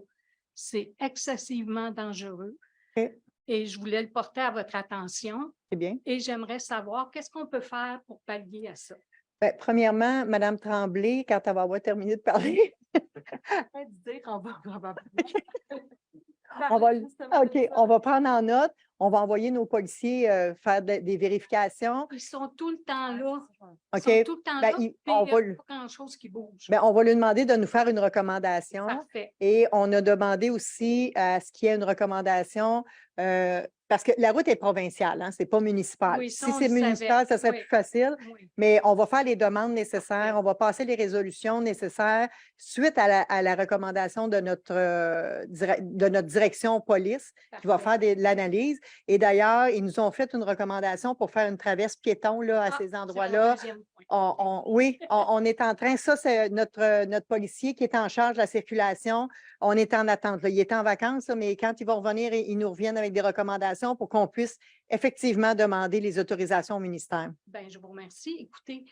C'est excessivement dangereux. OK. Et je voulais le porter à votre attention. C'est bien. Et j'aimerais savoir qu'est-ce qu'on peut faire pour pallier à ça. Ben, premièrement, Mme Tremblay, quand elle va avoir terminé de parler, on va prendre en note, on va envoyer nos policiers faire des vérifications. Ils sont tout le temps là. Ils OK. sont tout le temps Ben, là, puis on il va n'y a pas grand-chose qui bouge. Ben, on va lui demander de nous faire une recommandation. Parfait. Et on a demandé aussi à ce qu'il y ait une recommandation, parce que la route est provinciale, hein, ce n'est pas municipal. Oui, ça, Si on c'est le municipal, savait. ça serait Oui. plus facile, Oui. mais on va faire les demandes nécessaires, on va passer les résolutions nécessaires suite à la recommandation de notre direction police qui va faire de l'analyse. Et d'ailleurs, ils nous ont fait une recommandation pour faire une traverse piéton là, à ces endroits-là. On est en train, ça c'est notre policier qui est en charge de la circulation. On est en attente. Là. Il est en vacances, là, mais quand ils vont revenir, ils nous reviennent avec des recommandations pour qu'on puisse effectivement demander les autorisations au ministère. Bien, je vous remercie. Écoutez,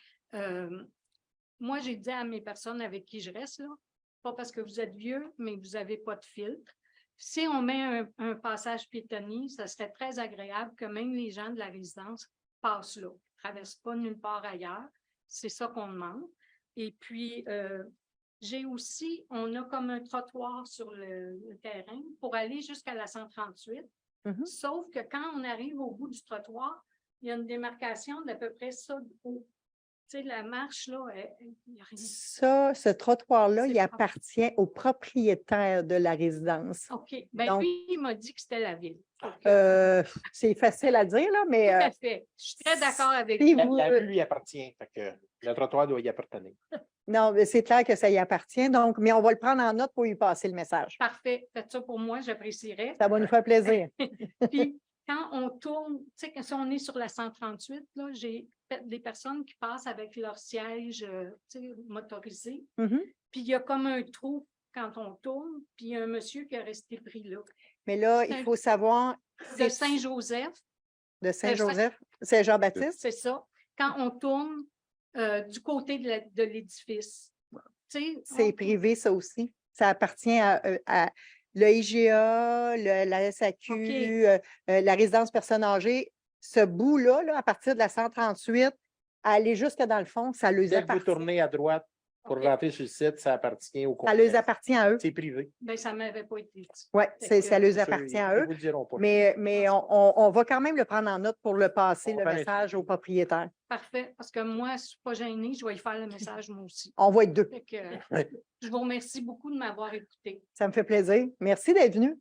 moi, j'ai dit à mes personnes avec qui je reste, là, pas parce que vous êtes vieux, mais vous n'avez pas de filtre. Si on met un passage piétonnier, ça serait très agréable que même les gens de la résidence passent là, ne traversent pas nulle part ailleurs. C'est ça qu'on demande. Et puis, on a comme un trottoir sur le terrain pour aller jusqu'à la 138. Sauf que quand on arrive au bout du trottoir, il y a une démarcation d'à peu près ça de haut. Tu sais, la marche, là, il n'y a rien. Ça, ce trottoir-là, C'est il appartient au propriétaire de la résidence. OK. Bien, Donc, lui, il m'a dit que c'était la ville. c'est facile à dire, là, mais Tout à fait. Je suis très d'accord avec si vous. vous- La rue lui appartient. Fait que le trottoir doit y appartenir. non, mais c'est clair que ça y appartient, donc, mais on va le prendre en note pour lui passer le message. Parfait. Faites ça pour moi, j'apprécierais. Ça va nous faire plaisir. Puis, quand on tourne, tu sais, si on est sur la 138, là, j'ai des personnes qui passent avec leur siège tu sais, motorisé. Mhm. Puis, il y a comme un trou quand on tourne, puis il y a un monsieur qui est resté pris là. Mais là, il faut savoir. De Saint-Joseph, De Saint-Joseph, Saint-Jean-Baptiste. c'est ça. Quand on tourne du côté de l'édifice. Tu sais, C'est privé, ça aussi. Ça appartient à le IGA, la SAQ, la résidence personnes âgées. Ce bout-là, là, à partir de la 138, aller jusque dans le fond, ça leur Dès que vous appartient. tournez à droite pour OK. rentrer sur le site, ça appartient au Ça complexe. leur appartient à eux. C'est privé. ben, ça ne m'avait pas été dit. Oui, Fait ça que- leur Ceux, appartient à ils eux. vous le diront pas. Mais on va quand même le prendre en note pour le passer, On le va faire message au propriétaire. Parfait, parce que moi, je ne suis pas gênée, je vais y faire le message moi aussi. On va être deux. Fait que, je vous remercie beaucoup de m'avoir écouté. Ça me fait plaisir. Merci d'être venu.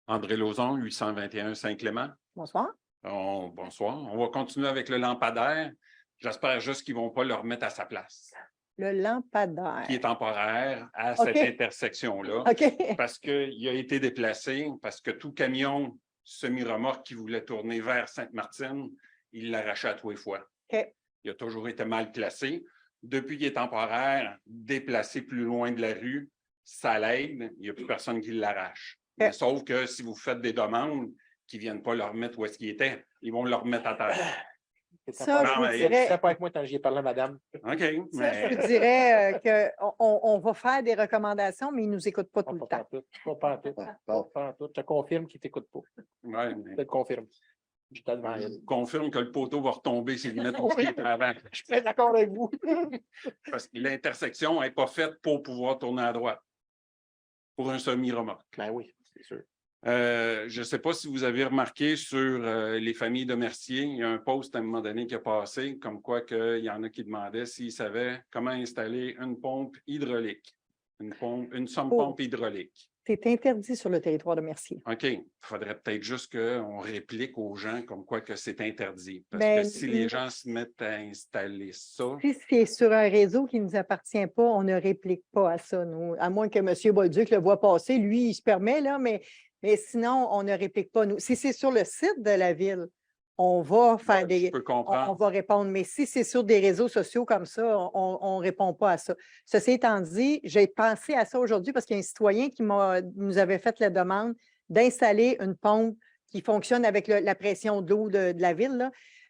André Lauzon, 821 Saint-Clément. Bonsoir. Bonsoir. On va continuer avec le lampadaire. J'espère juste qu'ils ne vont pas le remettre à sa place, Le lampadaire. qui est temporaire à OK. cette intersection-là, OK. parce qu'il a été déplacé, parce que tout camion semi-remorque qui voulait tourner vers Sainte-Martine, il l'arrachait à tous les fois. OK. Il a toujours été mal placé. Depuis qu'il est temporaire, déplacé plus loin de la rue, ça l'aide. Il n'y a plus personne qui l'arrache. Mais sauf que si vous faites des demandes qui ne viennent pas le remettre où est-ce qu'il était, ils vont le remettre à terre. Ça, je vous dirais- Ça pas avec moi tant que j'y ai parlé à madame. OK. Ça, mais- je vous dirais qu'on va faire des recommandations, mais ils ne nous écoutent pas tout le temps. Pas en tout. Pas en tout. Je te confirme qu'il ne t'écoute pas. Ouais, Je te le confirme. Je te devant elle. je confirme que le poteau va retomber s'il le met où il était avant. Je suis très d'accord avec vous. Parce que l'intersection n'est pas faite pour pouvoir tourner à droite. Pour un semi-remorque. Ben oui, c'est sûr. Je ne sais pas si vous avez remarqué sur les familles de Mercier, il y a un post à un moment donné qui a passé, comme quoi qu'il y en a qui demandaient s'ils savaient comment installer une pompe hydraulique, une somme-pompe hydraulique. C'est interdit sur le territoire de Mercier. OK. Il faudrait peut-être juste qu'on réplique aux gens comme quoi que c'est interdit. Parce Ben, que si les gens se mettent à installer ça, Si c'est sur un réseau qui ne nous appartient pas, on ne réplique pas à ça, nous. À moins que M. Bolduc le voit passer, lui, il se permet, là, mais sinon, on ne réplique pas, nous. Si c'est sur le site de la ville, on va faire je peux comprendre. on va répondre. Mais si c'est sur des réseaux sociaux comme ça, on ne répond pas à ça. Ceci étant dit, j'ai pensé à ça aujourd'hui parce qu'il y a un citoyen qui nous avait fait la demande d'installer une pompe qui fonctionne avec la pression d'eau de la ville,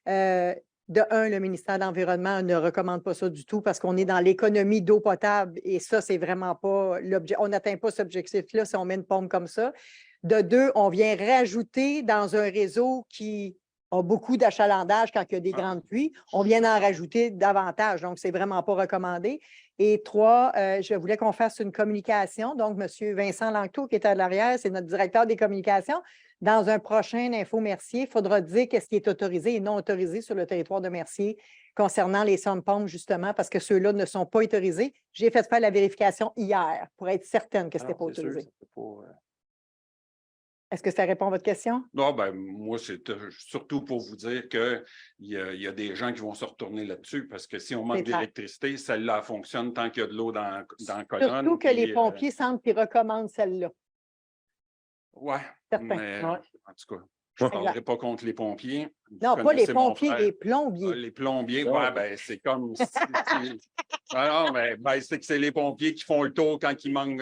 là. Le ministère de l'Environnement ne recommande pas ça du tout parce qu'on est dans l'économie d'eau potable et ça, c'est vraiment pas l'objet. On n'atteint pas cet objectif-là si on met une pompe comme ça. De deux, on vient rajouter dans un réseau qui a beaucoup d'achalandage quand il y a des grandes pluies. On vient en rajouter davantage, donc c'est vraiment pas recommandé. Et trois, je voulais qu'on fasse une communication. Donc, M. Vincent Lanctot, qui est à l'arrière, c'est notre directeur des communications. Dans un prochain Info Mercier, il faudra dire qu'est-ce qui est autorisé et non autorisé sur le territoire de Mercier concernant les sommes-pompes, justement, parce que ceux-là ne sont pas autorisés. J'ai fait faire la vérification hier pour être certaine que ce n'était pas autorisé. Est-ce que ça répond à votre question? Non, ben, moi, c'est surtout pour vous dire qu'il y a des gens qui vont se retourner là-dessus parce que si on manque d'électricité, celle-là fonctionne tant qu'il y a de l'eau dans la colonne. Surtout que les pompiers semblent qu'ils recommandent celle-là. Oui, Certain. mais Ouais. en tout cas, Je ne parlerai pas contre les pompiers. Non, Vous pas les connaissez mon pompiers, frère. les plombiers. Les plombiers, Ouais. ouais, ben, c'est comme. Ah non, mais ben, c'est que c'est les pompiers qui font le tour quand il manque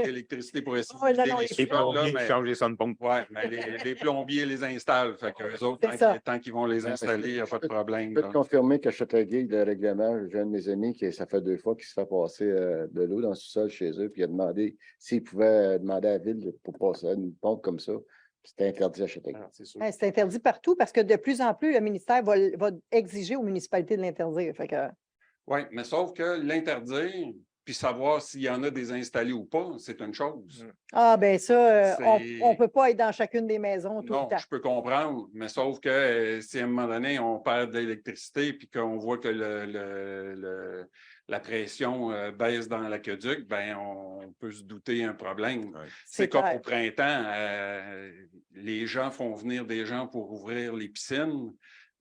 d'électricité pour essayer Ouais, de non, vider non, les les supports, là, Plombiers qui mais, changent les sonnepompes. ouais, mais les plombiers les installent. Fait que eux autres, C'est ça. tant qu'ils vont les installer, il n'y a pas de problème. Je peux te là. confirmer qu'à Châteauguay, le règlement, j'ai un de mes amis qui, ça fait 2 fois qu'il se fait passer de l'eau dans le sous-sol chez eux, puis il a demandé s'il pouvait demander à la ville pour passer une pompe comme ça. C'était interdit à Châteauguay. Ah, c'est sûr. Ouais, c'est interdit partout parce que de plus en plus, le ministère va exiger aux municipalités de l'interdire. Fait que, Oui, mais sauf que l'interdire, puis savoir s'il y en a des installés ou pas, c'est une chose. ah, ben ça, C'est- on ne peut pas être dans chacune des maisons tout Non, le temps. je peux comprendre, mais sauf que si à un moment donné, on perd de l'électricité puis qu'on voit que la pression baisse dans l'aqueduc, ben on peut se douter un problème. C'est comme clair. au printemps, les gens font venir des gens pour ouvrir les piscines.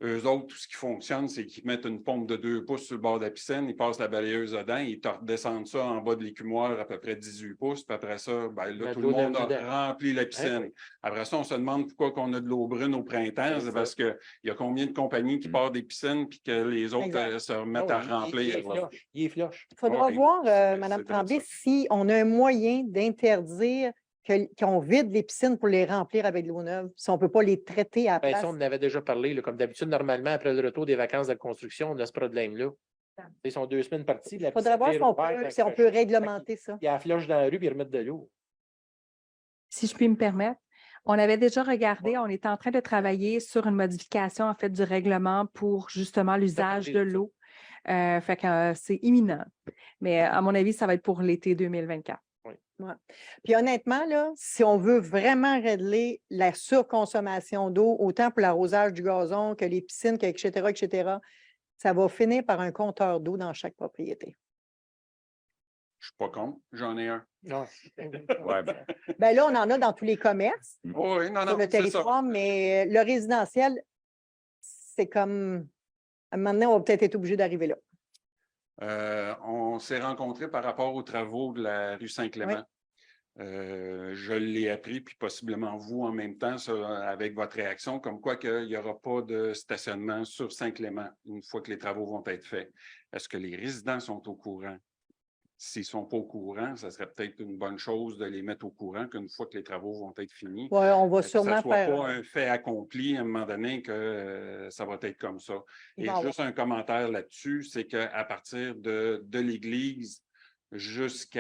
Eux autres, tout ce qui fonctionne, c'est qu'ils mettent une pompe de 2 pouces sur le bord de la piscine, ils passent la balayeuse dedans, ils redescendent ça en bas de l'écumoire à peu près 18 pouces, puis après ça, ben là, Mettre tout de le l'eau monde dedans. a rempli la piscine. oui. Après ça, on se demande pourquoi on a de l'eau brune au printemps, c'est parce qu'il y a combien de compagnies qui partent des piscines puis que les autres Exact. se remettent à remplir. Il est flush. Il faudra Oui, voir, c'est Mme vrai, Tremblay, ça. si on a un moyen d'interdire qu'on vide les piscines pour les remplir avec de l'eau neuve, si on ne peut pas les traiter à la Ben, place. ça, on en avait déjà parlé. Là, comme d'habitude, normalement, après le retour des vacances de la construction, on a ce problème-là. Ils sont 2 semaines partis. Il faudra voir si on peut réglementer ça. Il y a la floche dans la rue puis ils remettent de l'eau. Si je puis me permettre, on avait déjà regardé, on était en train de travailler sur une modification en fait du règlement pour justement l'usage de l'eau. Fait que c'est imminent. Mais à mon avis, ça va être pour l'été 2024. Ouais. Puis honnêtement, là, si on veut vraiment régler la surconsommation d'eau, autant pour l'arrosage du gazon que les piscines, etc., ça va finir par un compteur d'eau dans chaque propriété. Je suis pas contre, j'en ai un. Non. Ouais, ben, Bien là, on en a dans tous les commerces oui, non, sur le c'est ça. territoire, mais le résidentiel, c'est comme, à un moment donné, on va peut-être être obligé d'arriver là. On s'est rencontrés par rapport aux travaux de la rue Saint-Clément. Je l'ai appris, puis possiblement vous en même temps, ça, avec votre réaction, comme quoi qu'il n'y aura pas de stationnement sur Saint-Clément une fois que les travaux vont être faits. Est-ce que les résidents sont au courant? S'ils ne sont pas au courant, ça serait peut-être une bonne chose de les mettre au courant qu'une fois que les travaux vont être finis. Oui, on va Que ça sûrement ne soit faire. pas un fait accompli à un moment donné que ça va être comme ça. Il Et va y juste un commentaire là-dessus, c'est qu'à partir de l'église jusqu'au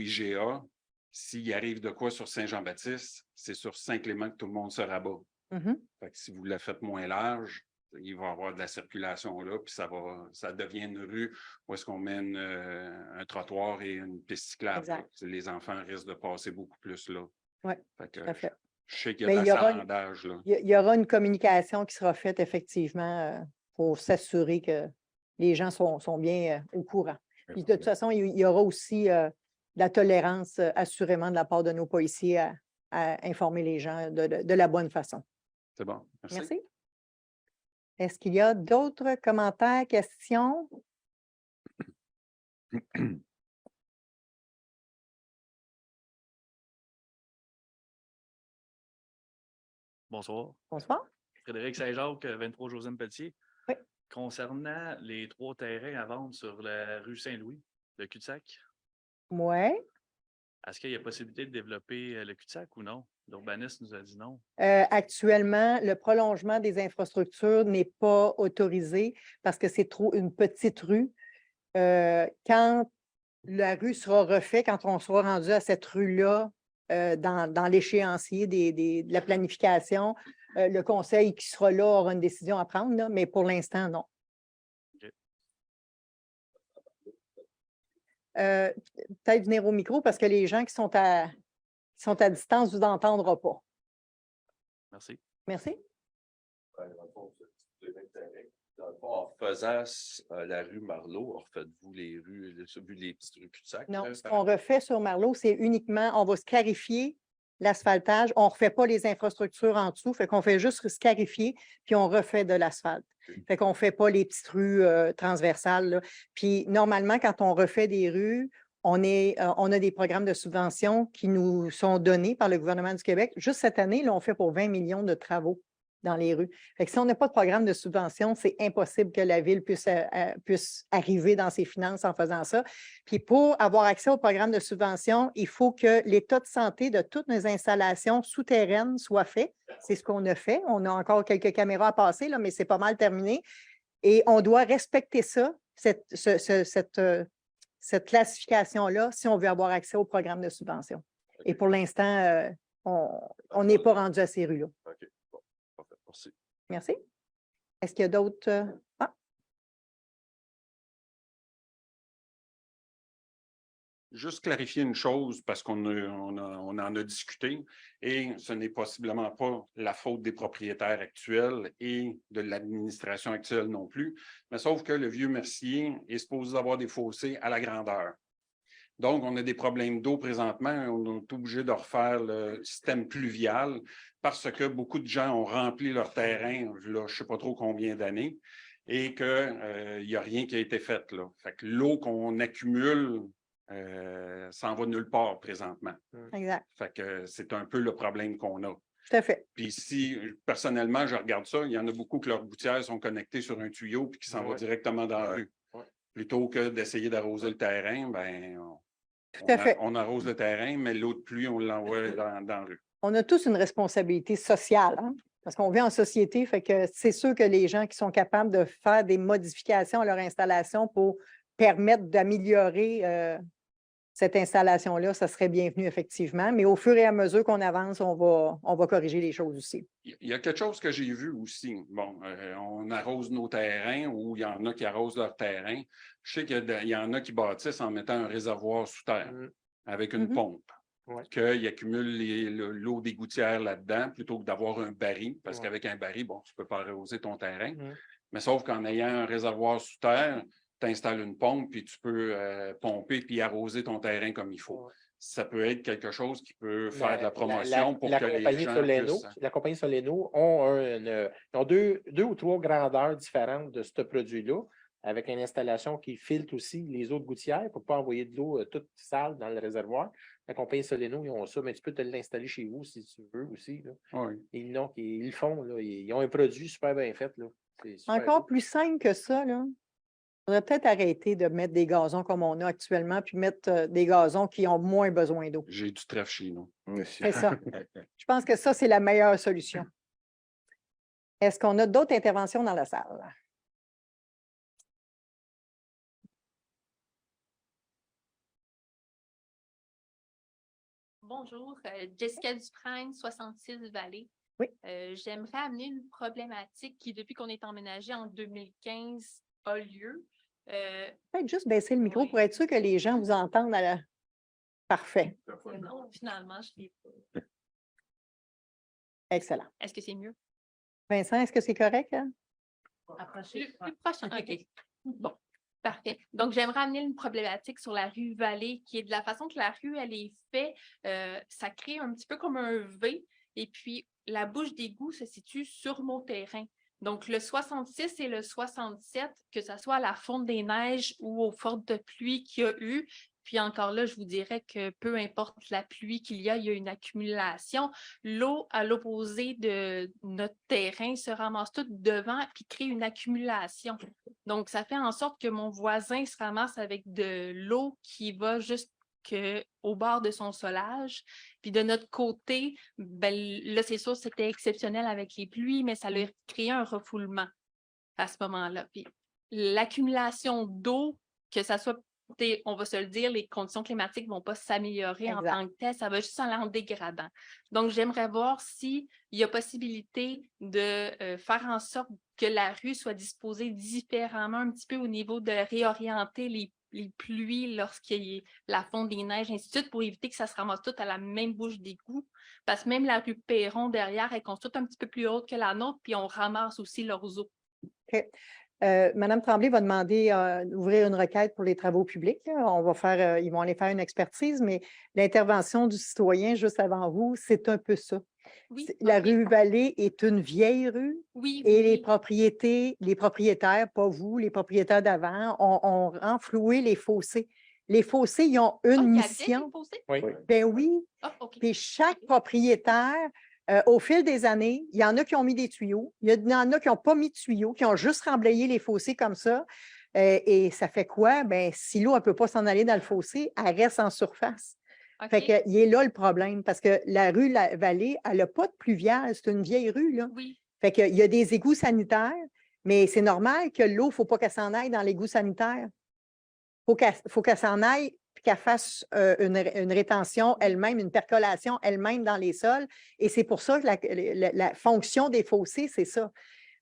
IGA, s'il arrive de quoi sur Saint-Jean-Baptiste, c'est sur Saint-Clément que tout le monde se rabat. Mhm. Fait que si vous la faites moins large, il va y avoir de la circulation là, puis ça devient une rue où est-ce qu'on mène un trottoir et une piste cyclable. Exact. Les enfants risquent de passer beaucoup plus là. Oui, Fait que, tout à fait. je sais qu'il y Mais a il de y aura une- l'achalandage, là. Il y aura une communication qui sera faite effectivement pour s'assurer que les gens sont bien au courant. Puis de toute façon, il y aura aussi de la tolérance assurément de la part de nos policiers à informer les gens de la bonne façon. C'est bon. Merci. Merci. Est-ce qu'il y a d'autres commentaires, questions? Bonsoir. Bonsoir. Frédéric Saint-Jacques, 23 Josine Pelletier. Oui. Concernant les 3 terrains à vendre sur la rue Saint-Louis, le cul-de-sac, Oui. est-ce qu'il y a possibilité de développer le cul-de-sac ou non? L'urbaniste nous a dit non. Actuellement, le prolongement des infrastructures n'est pas autorisé parce que c'est trop une petite rue. Quand la rue sera refaite, quand on sera rendu à cette rue-là, dans l'échéancier de la planification, le conseil qui sera là aura une décision à prendre, là, mais pour l'instant, non. OK. Peut-être venir au micro parce que les gens qui sont à distance ne vous entendront pas. Merci. Merci. En faisant la rue Marleau, refaites-vous les petites rues cul-de-sac? Non, ce qu'on refait sur Marleau, c'est uniquement, on va scarifier l'asphaltage. On ne refait pas les infrastructures en dessous, fait qu'on fait juste scarifier, puis on refait de l'asphalte. Fait qu'on ne fait pas les petites rues transversales, là. Puis normalement, quand on refait des rues, On a des programmes de subvention qui nous sont donnés par le gouvernement du Québec. Juste cette année, là, on fait pour 20 millions de travaux dans les rues. Fait que si on n'a pas de programme de subvention, c'est impossible que la Ville puisse arriver dans ses finances en faisant ça. Puis pour avoir accès au programme de subvention, il faut que l'état de santé de toutes nos installations souterraines soit fait. C'est ce qu'on a fait. On a encore quelques caméras à passer, là, mais c'est pas mal terminé. Et on doit respecter ça, cette classification-là, si on veut avoir accès au programme de subvention. Et pour l'instant, on n'est pas rendu à ces rues-là. OK. Bon, parfait. Merci. Merci. Est-ce qu'il y a d'autres? Ah, Juste clarifier une chose, parce qu'on en a discuté, et ce n'est possiblement pas la faute des propriétaires actuels et de l'administration actuelle non plus, mais sauf que le vieux Mercier est supposé avoir des fossés à la grandeur. Donc, on a des problèmes d'eau présentement, on est obligé de refaire le système pluvial parce que beaucoup de gens ont rempli leur terrain, là, je ne sais pas trop combien d'années, et qu'il n'y a rien qui a été fait là. Fait que l'eau qu'on accumule s'en va nulle part présentement. exact. Fait que c'est un peu le problème qu'on a. Tout à fait. Puis si, personnellement, je regarde ça, il y en a beaucoup que leurs gouttières sont connectées sur un tuyau puis qui s'en va directement dans la rue. Plutôt que d'essayer d'arroser le terrain, ben, on arrose le terrain, mais l'eau de pluie, on l'envoie dans la rue. On a tous une responsabilité sociale, hein? Parce qu'on vit en société, fait que c'est sûr que les gens qui sont capables de faire des modifications à leur installation pour permettre d'améliorer cette installation-là, ça serait bienvenu effectivement. Mais au fur et à mesure qu'on avance, on va corriger les choses aussi. Il y a quelque chose que j'ai vu aussi. Bon, on arrose nos terrains ou il y en a qui arrosent leur terrain. Je sais qu'il y en a qui bâtissent en mettant un réservoir sous terre avec une pompe. Qu'ils accumulent l'eau des gouttières là-dedans plutôt que d'avoir un baril. Parce qu'avec un baril, bon, tu ne peux pas arroser ton terrain. Mais sauf qu'en ayant un réservoir sous terre, tu installes une pompe puis tu peux pomper puis arroser ton terrain comme il faut. Ça peut être quelque chose qui peut faire de la promotion pour que les gens puissent... La compagnie Soleno ont deux ou trois grandeurs différentes de ce produit-là, avec une installation qui filtre aussi les eaux de gouttière pour ne pas envoyer de l'eau toute sale dans le réservoir. La compagnie Soleno, ils ont ça, mais tu peux te l'installer chez vous si tu veux aussi. Là. Ils le font. Là. Ils ont un produit super bien fait. Là. Encore plus simple que ça, là. On va peut-être arrêter de mettre des gazons comme on a actuellement, puis mettre des gazons qui ont moins besoin d'eau. J'ai du trèfle chez nous. C'est ça. Je pense que ça, c'est la meilleure solution. Est-ce qu'on a d'autres interventions dans la salle? Bonjour, Jessica Dufresne, 66 Vallée. Oui. J'aimerais amener une problématique qui, depuis qu'on est emménagé en 2015, a lieu. Peut-être juste baisser le micro pour être sûr que les gens vous entendent à la... Parfait. Non, finalement, je ne l'ai pas. Excellent. Est-ce que c'est mieux? Vincent, est-ce que c'est correct? Hein? Plus proche. OK. Bon. Parfait. Donc, j'aimerais amener une problématique sur la rue Vallée, qui est de la façon que la rue, elle est faite, ça crée un petit peu comme un V, et puis la bouche d'égout se situe sur mon terrain. Donc, le 66 et le 67, que ce soit à la fonte des neiges ou aux fortes pluies qu'il y a eu, puis encore là, je vous dirais que peu importe la pluie qu'il y a une accumulation. L'eau à l'opposé de notre terrain se ramasse toute devant puis crée une accumulation. Donc, ça fait en sorte que mon voisin se ramasse avec de l'eau qui va au bord de son solage. Puis de notre côté, ben, là, c'est sûr, c'était exceptionnel avec les pluies, mais ça a créé un refoulement à ce moment-là. Puis l'accumulation d'eau, que ça soit, on va se le dire, les conditions climatiques ne vont pas s'améliorer en tant que tel, ça va juste aller en dégradant. Donc, j'aimerais voir s'il y a possibilité de faire en sorte que la rue soit disposée différemment, un petit peu au niveau de réorienter les pluies lorsqu'il y a la fonte des neiges, ainsi de suite, pour éviter que ça se ramasse tout à la même bouche d'égout. Parce que même la rue Perron derrière est construite un petit peu plus haute que la nôtre, puis on ramasse aussi leurs eaux. OK. Madame Tremblay va demander d'ouvrir une requête pour les travaux publics. On va faire, ils vont aller faire une expertise, mais l'intervention du citoyen juste avant vous, c'est un peu ça. Oui, la rue Vallée est une vieille rue et les propriétaires, pas vous, les propriétaires d'avant, ont renfloué les fossés. Les fossés, ils ont une mission. Oui. Ben oui. Puis chaque propriétaire, au fil des années, il y en a qui ont mis des tuyaux, il y en a qui n'ont pas mis de tuyaux, qui ont juste remblayé les fossés comme ça. Et ça fait quoi? Ben, si l'eau ne peut pas s'en aller dans le fossé, elle reste en surface. Fait qu'il est là le problème, parce que la rue La Vallée, elle n'a pas de pluvial, c'est une vieille rue, là. Oui. Fait qu'il y a des égouts sanitaires, mais c'est normal que l'eau, il ne faut pas qu'elle s'en aille dans l'égout sanitaire. Il faut qu'elle s'en aille puis qu'elle fasse une rétention elle-même, une percolation elle-même dans les sols. Et c'est pour ça que la fonction des fossés, c'est ça.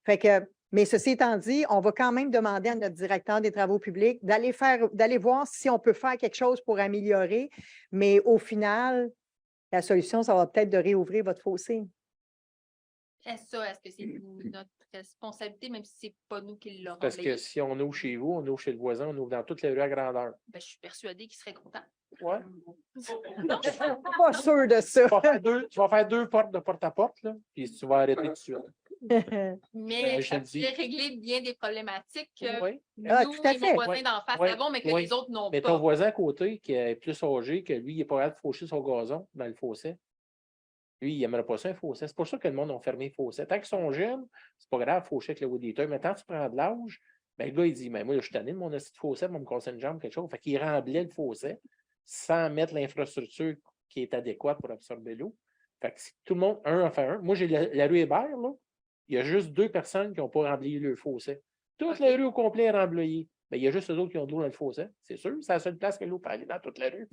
Fait que, mais ceci étant dit, on va quand même demander à notre directeur des travaux publics d'aller voir si on peut faire quelque chose pour améliorer. Mais au final, la solution, ça va peut-être de réouvrir votre fossé. Est-ce que c'est notre responsabilité, même si ce n'est pas nous qui l'aurons? Parce que si on ouvre chez vous, on ouvre chez le voisin, on ouvre dans toutes les rues à grandeur. Ben, je suis persuadée qu'il serait content. Ouais. Non, je ne suis pas sûre de ça. Tu vas faire deux portes de porte-à-porte, là, puis tu vas arrêter tout de suite. Mais je ça le dis. pourrait régler bien des problématiques que Oui. nous tout à et fait. nos voisins d'en face avons, mais que les autres n'ont Mais pas. ton voisin à côté, qui est plus âgé, que lui, il n'est pas capable de faucher son gazon dans le fossé. Lui, il n'aimerait pas ça, un fossé. C'est pour ça que le monde a fermé le fossé. Tant qu'ils sont jeunes, c'est pas grave, faucher avec le weed-eater. Mais quand tu prends de l'âge, ben, le gars, il dit, mais moi, je suis tanné de mon petit fossé, moi, me casser une jambe, quelque chose. Fait qu'il remblait le fossé sans mettre l'infrastructure qui est adéquate pour absorber l'eau. Fait que tout le monde, un en fait un. Moi, j'ai la rue Hébert, là. Il y a juste 2 personnes qui n'ont pas remblayé le fossé. Toute la rue au complet est remblayée. Ben, il y a juste eux autres qui ont de l'eau dans le fossé. C'est sûr, c'est la seule place que l'eau peut aller dans toute la rue.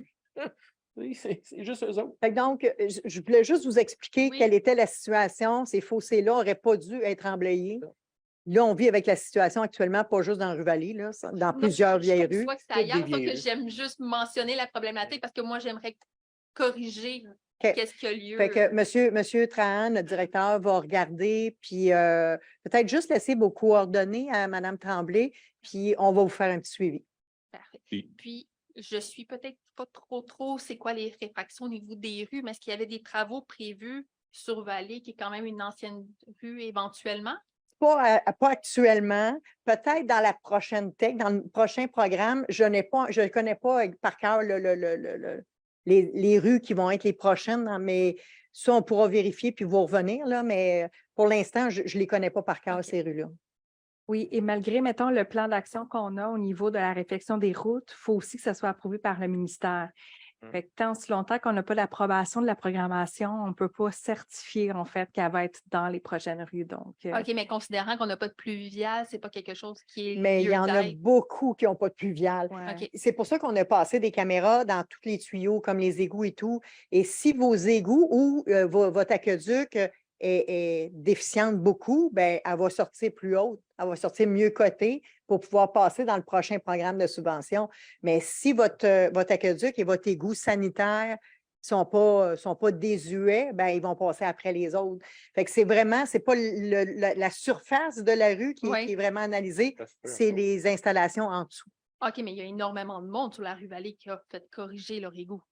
Oui, c'est juste eux autres. Fait que donc, je voulais juste vous expliquer quelle était la situation. Ces fossés-là n'auraient pas dû être remblayés. Là, on vit avec la situation actuellement, pas juste dans la rue Vallée, là, dans plusieurs vieilles rues. Je vois que c'est ailleurs, sauf que j'aime juste mentionner la problématique parce que moi, j'aimerais corriger qu'est-ce qui a lieu. Fait que monsieur Trahan, notre directeur, va regarder, puis peut-être juste laisser vos coordonnées à Mme Tremblay, puis on va vous faire un petit suivi. Parfait. Puis, je suis peut-être pas trop, c'est quoi les réfractions au niveau des rues, mais est-ce qu'il y avait des travaux prévus sur Vallée, qui est quand même une ancienne rue éventuellement? Pas actuellement. Peut-être dans la prochaine tech, dans le prochain programme, je ne connais pas par cœur les rues qui vont être les prochaines, mais ça, on pourra vérifier puis vous revenir, là, mais pour l'instant, je ne les connais pas par cœur, ces rues-là. Oui, et malgré, mettons, le plan d'action qu'on a au niveau de la réflexion des routes, il faut aussi que ça soit approuvé par le ministère. Fait que tant si longtemps qu'on n'a pas l'approbation de la programmation, on ne peut pas certifier, en fait, qu'elle va être dans les prochaines rues. Donc, OK, mais considérant qu'on n'a pas de pluvial, ce n'est pas quelque chose qui est. Mais il y en a beaucoup qui n'ont pas de pluvial. Okay. C'est pour ça qu'on a passé des caméras dans tous les tuyaux, comme les égouts et tout. Et si vos égouts ou votre aqueduc est déficiente beaucoup, bien, elle va sortir plus haute, elle va sortir mieux cotée pour pouvoir passer dans le prochain programme de subvention. Mais si votre aqueduc et votre égout sanitaire ne sont pas désuets, bien, ils vont passer après les autres. Fait que c'est pas la surface de la rue qui est vraiment analysée, c'est les installations en dessous. OK, mais il y a énormément de monde sur la rue Vallée qui a fait corriger leur égout.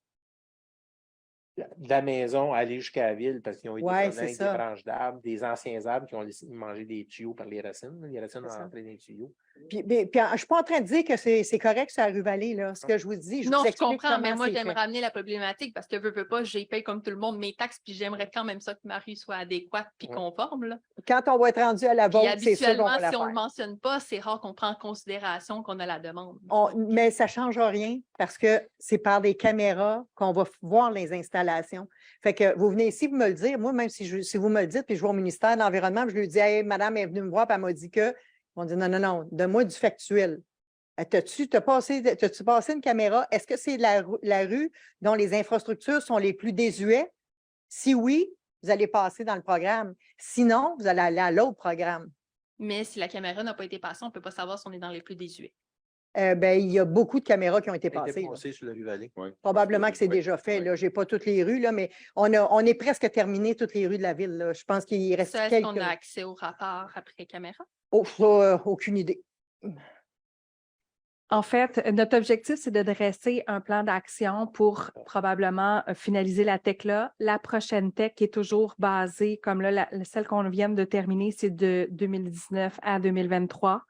De la maison, aller jusqu'à la ville parce qu'ils ont été avec des ça. branches d'arbres, des anciens arbres qui ont laissé manger des tuyaux par les racines. Les racines ont entré dans les tuyaux. Puis, je ne suis pas en train de dire que c'est correct sur la rue Vallée, là. Ce que je vous dis, non, vous je explique comprends, mais comment moi, c'est j'aime fait. ramener la problématique parce que veux pas, j'ai payé comme tout le monde mes taxes, puis j'aimerais quand même ça que ma rue soit adéquate puis conforme. Là. Quand on va être rendu à la vôtre, c'est sûr qu'on habituellement, va la si on ne faire. le mentionne pas, c'est rare qu'on prend en considération qu'on a la demande. Mais ça ne change rien parce que c'est par des caméras qu'on va voir les installations. Fait que vous venez ici, vous me le dire. Moi, même si vous me le dites, puis je vais au ministère de l'Environnement, je lui dis, hey, madame est venue me voir, puis elle m'a dit que. Ils vont dire, non, donne-moi du factuel. T'as-tu passé une caméra? Est-ce que c'est la rue dont les infrastructures sont les plus désuets? Si oui, vous allez passer dans le programme. Sinon, vous allez aller à l'autre programme. Mais si la caméra n'a pas été passée, on ne peut pas savoir si on est dans les plus désuets. Il y a beaucoup de caméras qui ont été Ça a été passées. passé sur la rue Vallée. Probablement que c'est déjà fait. Je n'ai pas toutes les rues, là, mais on est presque terminé toutes les rues de la ville. Là. Je pense qu'il reste Est-ce quelques... qu'on a accès au rapport après caméra? Oh, ça, aucune idée. En fait, notre objectif, c'est de dresser un plan d'action pour probablement finaliser la tech là. La prochaine tech qui est toujours basée, comme là, celle qu'on vient de terminer, c'est de 2019 à 2023.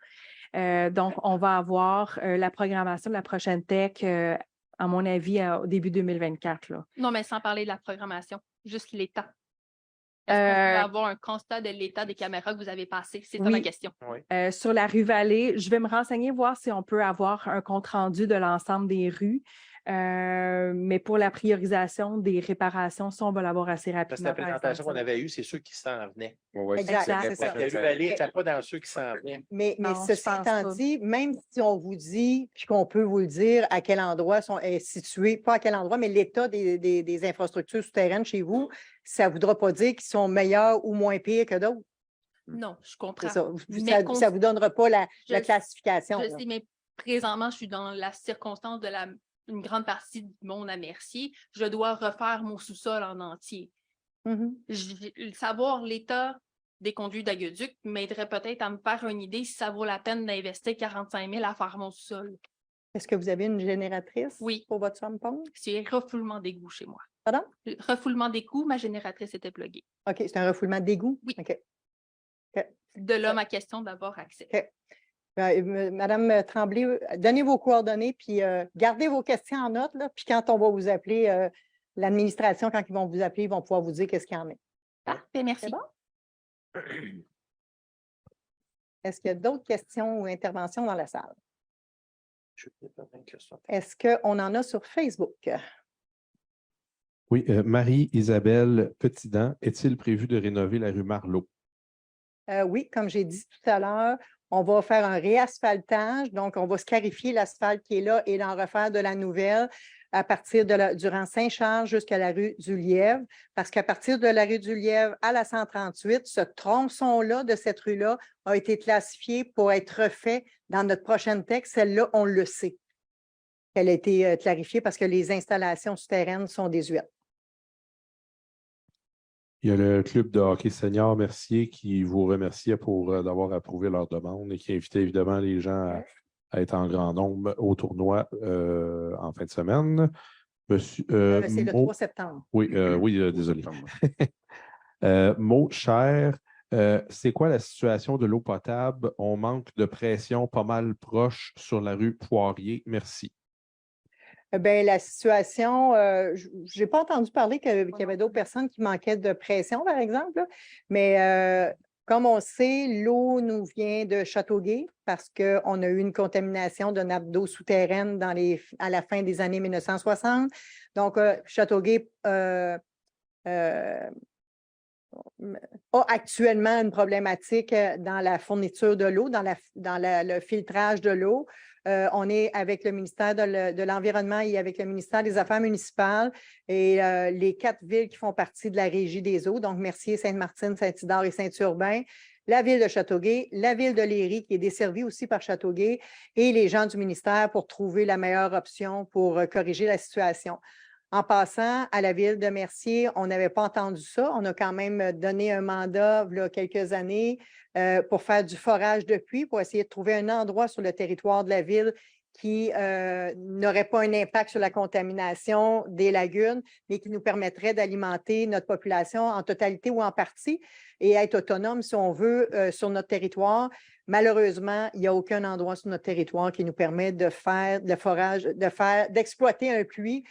Donc, on va avoir la programmation de la prochaine tech, à mon avis, au début 2024. Là. Non, mais sans parler de la programmation, juste l'état. Est-ce qu'on peut avoir un constat de l'état des caméras que vous avez passées? C'est ça ma question. Sur la rue Vallée, je vais me renseigner, voir si on peut avoir un compte-rendu de l'ensemble des rues. Mais pour la priorisation des réparations, ça, on va l'avoir assez rapidement. Parce que la présentation qu'on avait eue, c'est ceux qui s'en venaient. Exact, c'est ça. La rue Vallée n'était pas dans ceux qui s'en venaient. Mais Non, ceci je pense étant pas. dit, même si on vous dit, puis qu'on peut vous le dire, à quel endroit est situé, pas à quel endroit, mais l'état des infrastructures souterraines chez vous, ça ne voudra pas dire qu'ils sont meilleurs ou moins pires que d'autres. Non, je comprends. C'est ça. Mais Ça ne vous donnera pas la Je- classification. Je là. sais, mais présentement, je suis dans la circonstance de une grande partie du monde à Mercier. Je dois refaire mon sous-sol en entier. Savoir l'état des conduits d'aqueduc m'aiderait peut-être à me faire une idée si ça vaut la peine d'investir 45 000 à faire mon sous-sol. Est-ce que vous avez une génératrice Oui. pour votre sump-pump? C'est refoulement d'égout chez moi. Pardon? Refoulement d'égout, ma génératrice était pluguée. OK, c'est un refoulement d'égout? Oui. OK. De là, ma question d'avoir accès. OK. Madame Tremblay, donnez vos coordonnées, puis gardez vos questions en note, là, puis quand on va vous appeler, l'administration, quand ils vont vous appeler, ils vont pouvoir vous dire qu'est-ce qu'il y en a. Parfait, merci. C'est bon? Est-ce qu'il y a d'autres questions ou interventions dans la salle? Est-ce qu'on en a sur Facebook? Oui, Marie-Isabelle Petitdent, est-il prévu de rénover la rue Marleau? Oui, comme j'ai dit tout à l'heure, on va faire un réasphaltage, donc on va scarifier l'asphalte qui est là et en refaire de la nouvelle à partir du rang Saint-Charles jusqu'à la rue du Lièvre, parce qu'à partir de la rue du Lièvre à la 138, ce tronçon-là de cette rue-là a été classifié pour être refait dans notre prochaine texte. Celle-là, on le sait. Elle a été clarifiée parce que les installations souterraines sont désuètes. Il y a le club de hockey senior Mercier qui vous remercie pour d'avoir approuvé leur demande et qui invitait évidemment les gens à être en grand nombre au tournoi en fin de semaine. Monsieur, c'est le 3 septembre. Oui, désolé. Maud Cher, c'est quoi la situation de l'eau potable? On manque de pression pas mal proche sur la rue Poirier. Merci. Bien, la situation, je n'ai pas entendu parler qu'il y avait d'autres personnes qui manquaient de pression, par exemple, là. Mais comme on sait, l'eau nous vient de Châteauguay parce qu'on a eu une contamination de nappe d'eau souterraine à la fin des années 1960. Donc, Châteauguay a actuellement une problématique dans la fourniture de l'eau, dans le filtrage de l'eau. On est avec le ministère de l'Environnement et avec le ministère des Affaires municipales et les 4 villes qui font partie de la Régie des eaux, donc Mercier, Sainte-Martine, Saint-Isidore et Saint-Urbain, la ville de Châteauguay, la ville de Léry qui est desservie aussi par Châteauguay et les gens du ministère pour trouver la meilleure option pour corriger la situation. En passant, à la ville de Mercier, on n'avait pas entendu ça. On a quand même donné un mandat il y a quelques années pour faire du forage de pluie, pour essayer de trouver un endroit sur le territoire de la ville qui n'aurait pas un impact sur la contamination des lagunes, mais qui nous permettrait d'alimenter notre population en totalité ou en partie et être autonome, si on veut, sur notre territoire. Malheureusement, il n'y a aucun endroit sur notre territoire qui nous permet de faire le forage, d'exploiter un puits.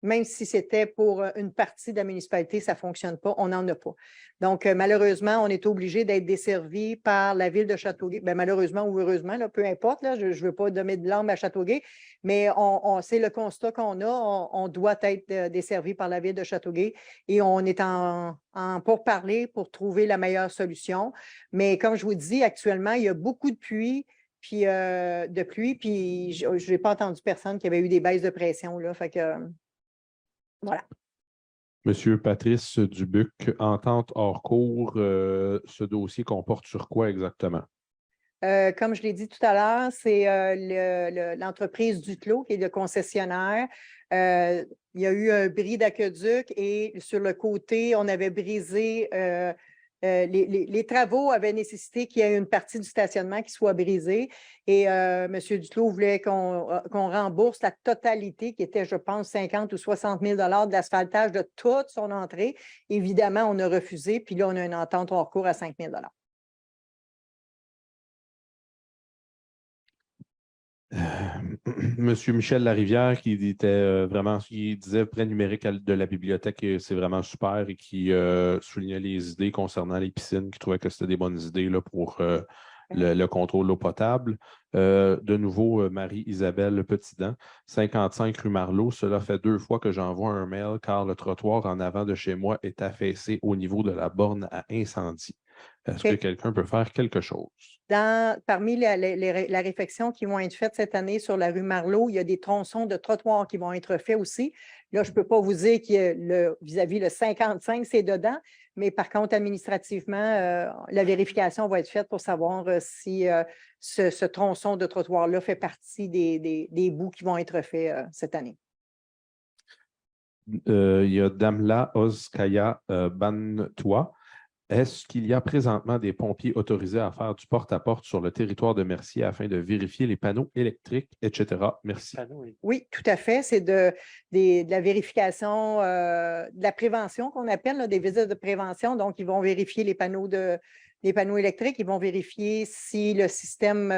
Même si c'était pour une partie de la municipalité, ça ne fonctionne pas, on n'en a pas. Donc, malheureusement, on est obligé d'être desservi par la ville de Châteauguay. Bien, malheureusement ou heureusement, là, peu importe, là, je ne veux pas donner de blâme à Châteauguay, mais c'est le constat qu'on a. On doit être desservi par la ville de Châteauguay et on est en pourparlers pour trouver la meilleure solution. Mais comme je vous dis, actuellement, il y a beaucoup de pluie. Puis je n'ai pas entendu personne qui avait eu des baisses de pression, là. Fait que voilà. Monsieur Patrice Dubuc, entente hors cours, ce dossier comporte sur quoi exactement? Comme je l'ai dit tout à l'heure, c'est l'entreprise Duclos qui est le concessionnaire. Il y a eu un bris d'aqueduc et sur le côté, on avait brisé. Les travaux avaient nécessité qu'il y ait une partie du stationnement qui soit brisée et M. Duclos voulait qu'on rembourse la totalité qui était, je pense, 50 ou 60 000 $ de l'asphaltage de toute son entrée. Évidemment, on a refusé, puis là, on a une entente hors cours à 5 000 $. Monsieur Michel Larivière qui était vraiment, qui disait prêt numérique de la bibliothèque, c'est vraiment super et qui soulignait les idées concernant les piscines, qui trouvait que c'était des bonnes idées là, pour le contrôle de l'eau potable. De nouveau, Marie-Isabelle Petitdent, 55 rue Marleau. Cela fait 2 fois que j'envoie un mail car le trottoir en avant de chez moi est affaissé au niveau de la borne à incendie. Est-ce que quelqu'un peut faire quelque chose? Parmi la réfection qui vont être faite cette année sur la rue Marleau, il y a des tronçons de trottoirs qui vont être faits aussi. Là, je ne peux pas vous dire que vis-à-vis le 55, c'est dedans, mais par contre, administrativement, la vérification va être faite pour savoir si ce tronçon de trottoir-là fait partie des bouts qui vont être faits cette année. Il y a Damla Ozkaya Bantoua. Est-ce qu'il y a présentement des pompiers autorisés à faire du porte-à-porte sur le territoire de Mercier afin de vérifier les panneaux électriques, etc.? Merci. Oui, tout à fait. C'est de la vérification, de la prévention qu'on appelle, là, des visites de prévention. Donc, ils vont vérifier les panneaux électriques, ils vont vérifier si le système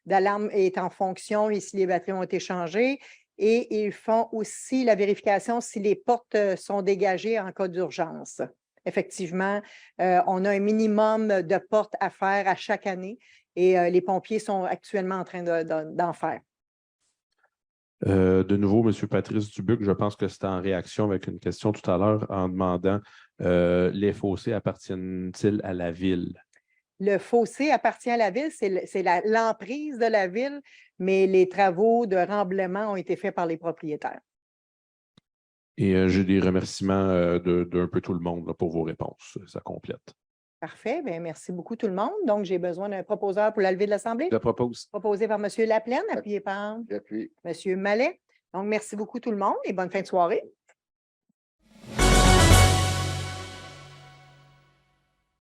d'alarme est en fonction et si les batteries ont été changées. Et ils font aussi la vérification si les portes sont dégagées en cas d'urgence. Effectivement, on a un minimum de portes à faire à chaque année et les pompiers sont actuellement en train d'en faire. De nouveau, M. Patrice Dubuc, je pense que c'était en réaction avec une question tout à l'heure en demandant les fossés appartiennent-ils à la ville? Le fossé appartient à la ville, c'est l'emprise de la ville, mais les travaux de remblaiement ont été faits par les propriétaires. Et j'ai des remerciements d'un peu tout le monde là, pour vos réponses. Ça complète. Parfait. Bien, merci beaucoup tout le monde. Donc, j'ai besoin d'un proposeur pour la levée de l'Assemblée. Je propose. Proposé par M. Laplaine, appuyé par M. Mallet. Donc, merci beaucoup tout le monde et bonne fin de soirée.